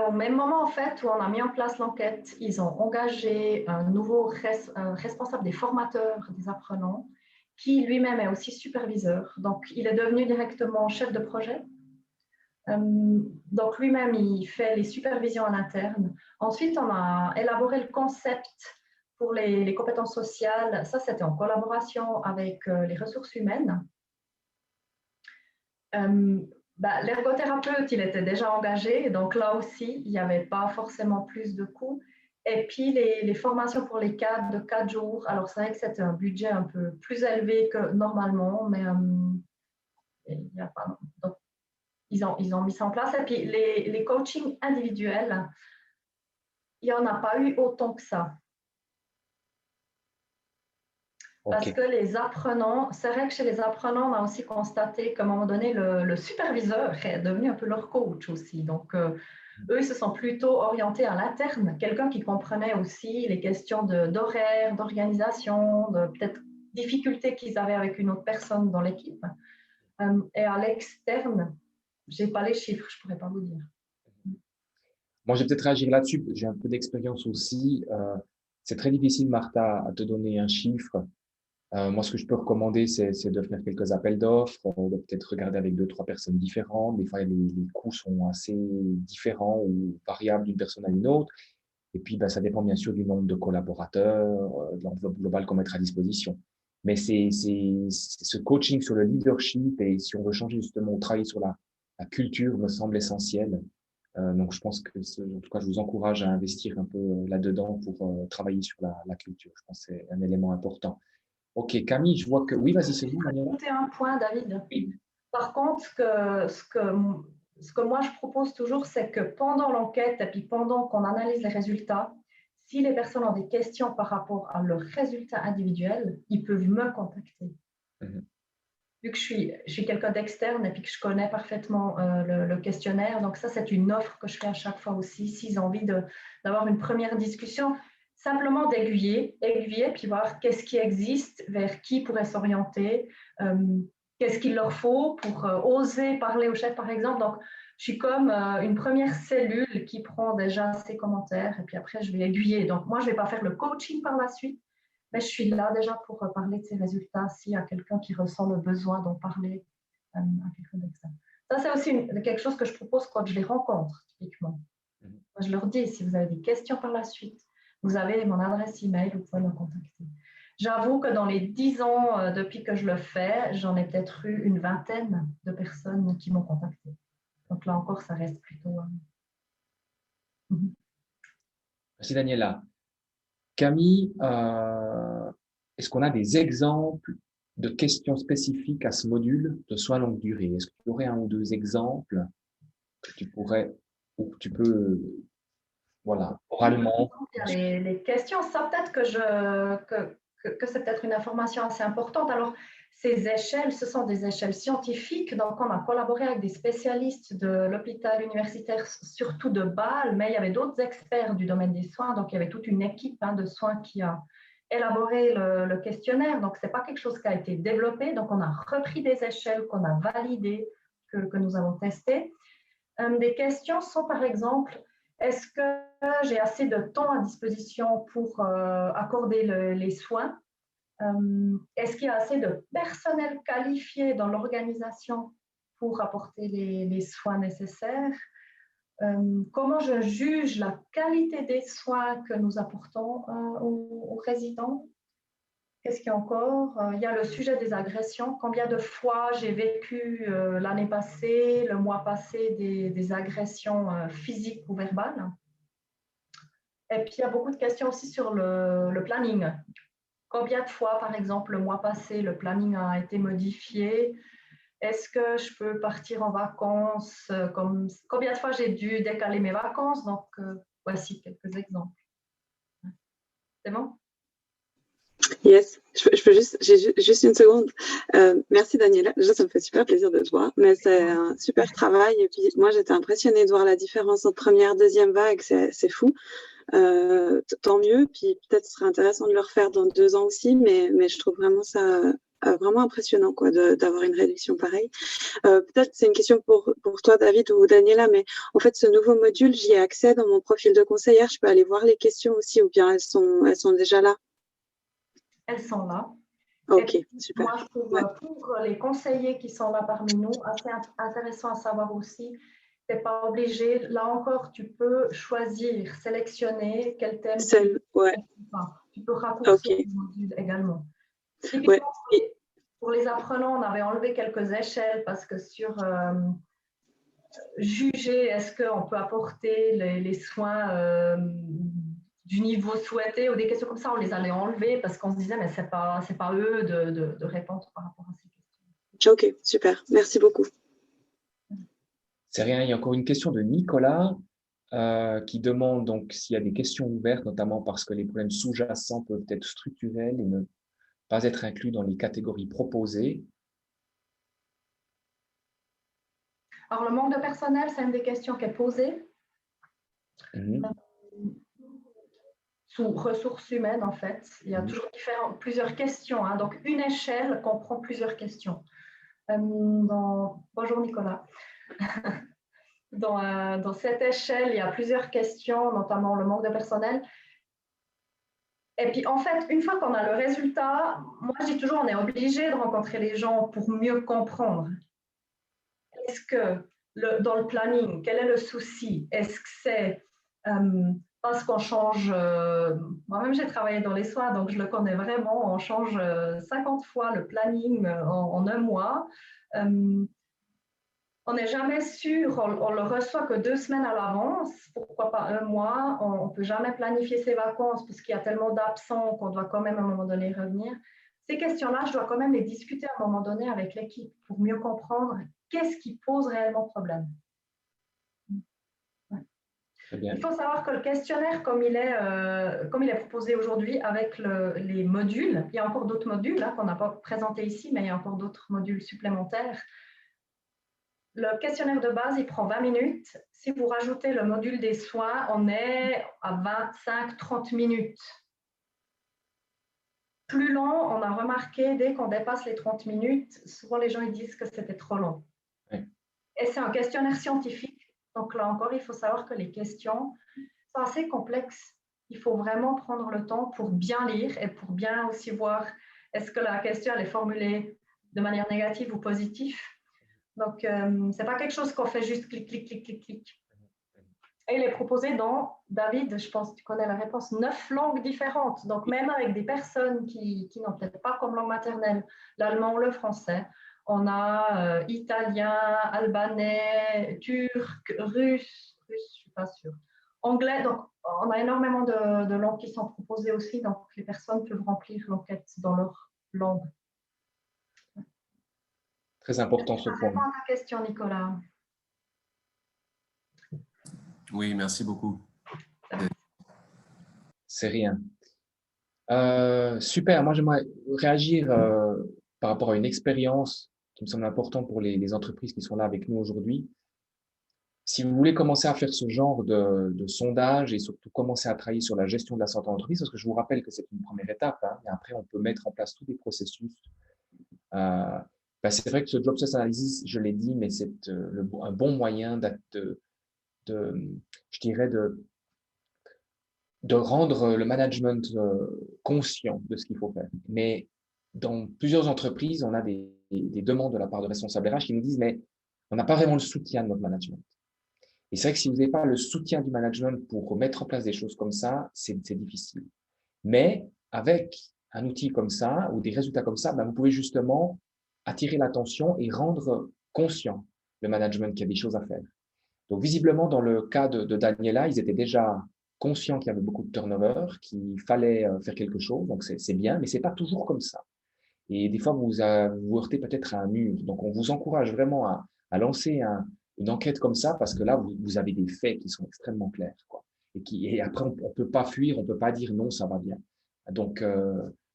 au même moment en fait, où on a mis en place l'enquête, ils ont engagé un nouveau responsable des formateurs, des apprenants, qui lui-même est aussi superviseur. Donc, il est devenu directement chef de projet. Donc, lui-même, il fait les supervisions à l'interne. Ensuite, on a élaboré le concept pour les compétences sociales. Ça, c'était en collaboration avec les ressources humaines. L'ergothérapeute, il était déjà engagé, donc là aussi, il n'y avait pas forcément plus de coûts. Et puis, les formations pour les cadres de 4 jours. Alors, c'est vrai que c'était un budget un peu plus élevé que normalement, mais il y a pas, donc, ils ont mis ça en place. Et puis, les coachings individuels, il n'y en a pas eu autant que ça. Parce Ok. que les apprenants, c'est vrai que chez les apprenants, on a aussi constaté qu'à un moment donné, le superviseur est devenu un peu leur coach aussi. Donc, eux, ils se sont plutôt orientés à l'interne, quelqu'un qui comprenait aussi les questions d'horaire, d'organisation, de peut-être difficultés qu'ils avaient avec une autre personne dans l'équipe. Et à l'externe, je n'ai pas les chiffres, je ne pourrais pas vous dire. Moi, je vais peut-être réagir là-dessus. J'ai un peu d'expérience aussi. C'est très difficile, Martha, à te donner un chiffre. Moi, ce que je peux recommander, c'est de faire quelques appels d'offres, de peut-être regarder avec deux, trois personnes différentes. Des fois, les coûts sont assez différents ou variables d'une personne à une autre. Et puis, ben, ça dépend bien sûr du nombre de collaborateurs, de l'enveloppe globale qu'on mettra à disposition. Mais c'est ce coaching sur le leadership et si on veut changer justement ou travailler sur la culture me semble essentiel. Donc, je pense que, en tout cas, je vous encourage à investir un peu là-dedans pour travailler sur la culture. Je pense que c'est un élément important. Ok, Camille, je vois que… Oui, vas-y, c'est bon, Daniela. Ajouter un point, David. Oui. Par contre, ce que moi je propose toujours, c'est que pendant l'enquête et puis pendant qu'on analyse les résultats, si les personnes ont des questions par rapport à leurs résultats individuels, ils peuvent me contacter. Mhm. Vu que je suis quelqu'un d'externe et puis que je connais parfaitement le questionnaire, donc ça, c'est une offre que je fais à chaque fois aussi, s'ils ont envie d'avoir une première discussion, simplement d'aiguiller, puis voir qu'est-ce qui existe, vers qui pourrait s'orienter, qu'est-ce qu'il leur faut pour oser parler au chef, par exemple. Donc, je suis comme une première cellule qui prend déjà ces commentaires et puis après, je vais aiguiller. Donc, moi, je ne vais pas faire le coaching par la suite, mais je suis là déjà pour parler de ces résultats s'il y a quelqu'un qui ressent le besoin d'en parler à quelqu'un d'externe. Ça, c'est aussi quelque chose que je propose quand je les rencontre, typiquement. Je leur dis, si vous avez des questions par la suite, vous avez mon adresse email, vous pouvez me contacter. J'avoue que dans les 10 ans depuis que je le fais, j'en ai peut-être eu une vingtaine de personnes qui m'ont contacté. Donc là encore, ça reste plutôt… Merci, Daniela. Camille, est-ce qu'on a des exemples de questions spécifiques à ce module de soins longue durée? Est-ce que tu aurais un ou deux exemples que tu pourrais, ou que tu peux, voilà, oralement? Les questions, ça peut-être que c'est peut-être une information assez importante. Alors, ces échelles, ce sont des échelles scientifiques. Donc, on a collaboré avec des spécialistes de l'hôpital universitaire, surtout de Bâle, mais il y avait d'autres experts du domaine des soins. Donc, il y avait toute une équipe de soins qui a élaboré le questionnaire. Donc, ce n'est pas quelque chose qui a été développé. Donc, on a repris des échelles qu'on a validées, que nous avons testées. Des questions sont, par exemple, est-ce que j'ai assez de temps à disposition pour accorder les soins? Est-ce qu'il y a assez de personnel qualifié dans l'organisation pour apporter les soins nécessaires? Comment je juge la qualité des soins que nous apportons aux résidents? Qu'est-ce qu'il y a encore? Il y a le sujet des agressions. Combien de fois j'ai vécu l'année passée, le mois passé, des agressions physiques ou verbales? Et puis, il y a beaucoup de questions aussi sur le planning. Combien de fois, par exemple, le mois passé, le planning a été modifié? Est-ce que je peux partir en vacances? Combien de fois j'ai dû décaler mes vacances? Donc, voici quelques exemples. C'est bon? Yes, je peux juste, j'ai juste une seconde. Merci Daniela, déjà ça me fait super plaisir de te voir, mais c'est un super travail et puis moi j'étais impressionnée de voir la différence entre première, deuxième vague, c'est fou. Tant mieux, puis peut-être ce serait intéressant de le refaire dans 2 ans aussi, mais je trouve vraiment ça vraiment impressionnant quoi, d'avoir une réduction pareille. Peut-être c'est une question pour toi David ou Daniela, mais en fait ce nouveau module, j'y ai accès dans mon profil de conseillère, je peux aller voir les questions aussi ou bien elles sont déjà là? Elles sont là. Ok, et super. moi, je trouve Ouais. pour les conseillers qui sont là parmi nous, assez intéressant à savoir aussi, tu n'es pas obligé, là encore, tu peux choisir, sélectionner quel thème Ouais. tu peux raccourcir Ok. le module également. Ouais. Typiquement, pour les apprenants, on avait enlevé quelques échelles parce que sur juger, est-ce qu'on peut apporter les soins du niveau souhaité ou des questions comme ça, on les allait enlever parce qu'on se disait, mais c'est pas eux de répondre par rapport à ces questions. Ok, super. Merci beaucoup. C'est rien. Il y a encore une question de Nicolas qui demande donc s'il y a des questions ouvertes, notamment parce que les problèmes sous-jacents peuvent être structurels et ne pas être inclus dans les catégories proposées. Alors, le manque de personnel, c'est une des questions qui est posée. Sous ressources humaines, en fait, il y a toujours plusieurs questions. Hein. Donc, une échelle comprend plusieurs questions. Bonjour Nicolas. Dans cette échelle, il y a plusieurs questions, notamment le manque de personnel. Et puis, en fait, une fois qu'on a le résultat, moi, je dis toujours, on est obligé de rencontrer les gens pour mieux comprendre. Est-ce que dans le planning, quel est le souci? Est-ce que c'est parce qu'on change, moi-même j'ai travaillé dans les soins, donc je le connais vraiment, on change 50 fois le planning en un mois. On n'est jamais sûr, on le reçoit que 2 semaines à l'avance, pourquoi pas un mois, on ne peut jamais planifier ses vacances parce qu'il y a tellement d'absents qu'on doit quand même à un moment donné revenir. Ces questions-là, je dois quand même les discuter à un moment donné avec l'équipe pour mieux comprendre qu'est-ce qui pose réellement problème. Il faut savoir que le questionnaire, comme il est proposé aujourd'hui avec les modules, il y a encore d'autres modules qu'on n'a pas présentés ici, mais il y a encore d'autres modules supplémentaires. Le questionnaire de base, il prend 20 minutes. Si vous rajoutez le module des soins, on est à 25-30 minutes. Plus long, on a remarqué, dès qu'on dépasse les 30 minutes, souvent les gens ils disent que c'était trop long. Oui. Et c'est un questionnaire scientifique. Donc là encore, il faut savoir que les questions sont assez complexes. Il faut vraiment prendre le temps pour bien lire et pour bien aussi voir est-ce que la question elle est formulée de manière négative ou positive. Donc, ce n'est pas quelque chose qu'on fait juste clic, clic, clic, clic, clic. Et il est proposé dans, David, je pense que tu connais la réponse, 9 langues différentes. Donc, même avec des personnes qui n'ont peut-être pas comme langue maternelle l'allemand ou le français, on a italien, albanais, turc, russe, je ne suis pas sûre, anglais. Donc, on a énormément de langues qui sont proposées aussi. Donc, les personnes peuvent remplir l'enquête dans leur langue. Très important ce point. Je réponds à ta question, Nicolas. Oui, merci beaucoup. C'est rien. Super, moi j'aimerais réagir par rapport à une expérience qui me semble importante pour les entreprises qui sont là avec nous aujourd'hui. Si vous voulez commencer à faire ce genre de sondage et surtout commencer à travailler sur la gestion de la santé en entreprise, parce que je vous rappelle que c'est une première étape, hein, et après on peut mettre en place tous les processus. C'est vrai que ce Job Stress Analysis, je l'ai dit, mais c'est un bon moyen je dirais, de rendre le management conscient de ce qu'il faut faire. Mais dans plusieurs entreprises, on a des demandes de la part de responsables RH qui nous disent, mais on n'a pas vraiment le soutien de notre management. Et c'est vrai que si vous n'avez pas le soutien du management pour mettre en place des choses comme ça, c'est difficile. Mais avec un outil comme ça ou des résultats comme ça, vous pouvez justement attirer l'attention et rendre conscient le management qu'il y a des choses à faire. Donc, visiblement, dans le cas de Daniela, ils étaient déjà conscients qu'il y avait beaucoup de turnover, qu'il fallait faire quelque chose. Donc, c'est bien, mais ce n'est pas toujours comme ça. Et des fois, vous heurtez peut-être à un mur. Donc, on vous encourage vraiment à lancer une enquête comme ça parce que là, vous avez des faits qui sont extrêmement clairs, quoi. Et après, on ne peut pas fuir, on ne peut pas dire non, ça va bien. Donc,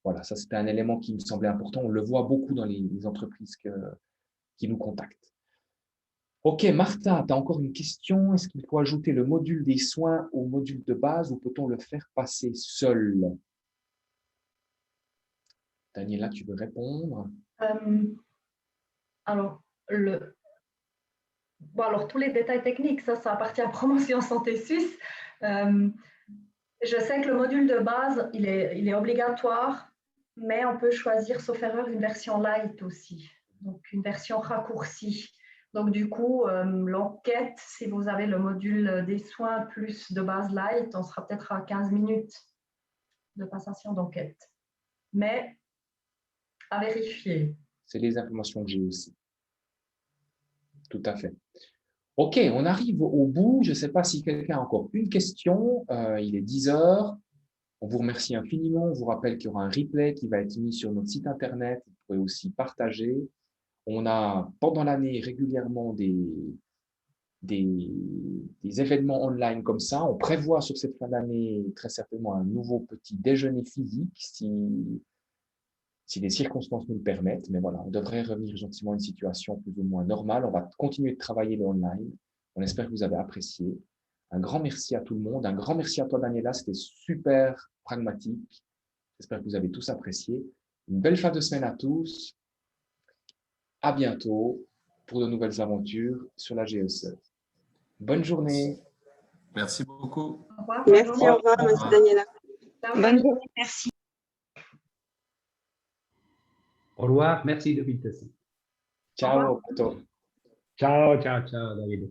voilà, ça, c'était un élément qui me semblait important. On le voit beaucoup dans les entreprises qui nous contactent. Ok, Martha, tu as encore une question. Est-ce qu'il faut ajouter le module des soins au module de base ou peut-on le faire passer seul? Daniela, tu veux répondre? Alors, tous les détails techniques, ça appartient à Promotion Santé Suisse. Je sais que le module de base, il est obligatoire, mais on peut choisir, sauf erreur, une version light aussi, donc une version raccourcie. Donc, du coup, l'enquête, si vous avez le module des soins plus de base light, on sera peut-être à 15 minutes de passation d'enquête. Mais à vérifier. C'est les informations que j'ai aussi. Tout à fait. Ok, on arrive au bout. Je ne sais pas si quelqu'un a encore une question. Il est 10 heures. On vous remercie infiniment. On vous rappelle qu'il y aura un replay qui va être mis sur notre site internet. Vous pouvez aussi partager. On a pendant l'année régulièrement des événements online comme ça. On prévoit sur cette fin d'année très certainement un nouveau petit déjeuner physique si les circonstances nous le permettent. Mais voilà, on devrait revenir gentiment à une situation plus ou moins normale. On va continuer de travailler le online. On espère que vous avez apprécié. Un grand merci à tout le monde. Un grand merci à toi, Daniela. C'était super pragmatique. J'espère que vous avez tous apprécié. Une belle fin de semaine à tous. À bientôt pour de nouvelles aventures sur la GEC. Bonne journée. Merci beaucoup. Au revoir. Merci, au revoir, merci Daniela. Bonne journée, merci. Au revoir, merci de l'invitation. Ciao, à bientôt. Ciao, ciao, ciao, David.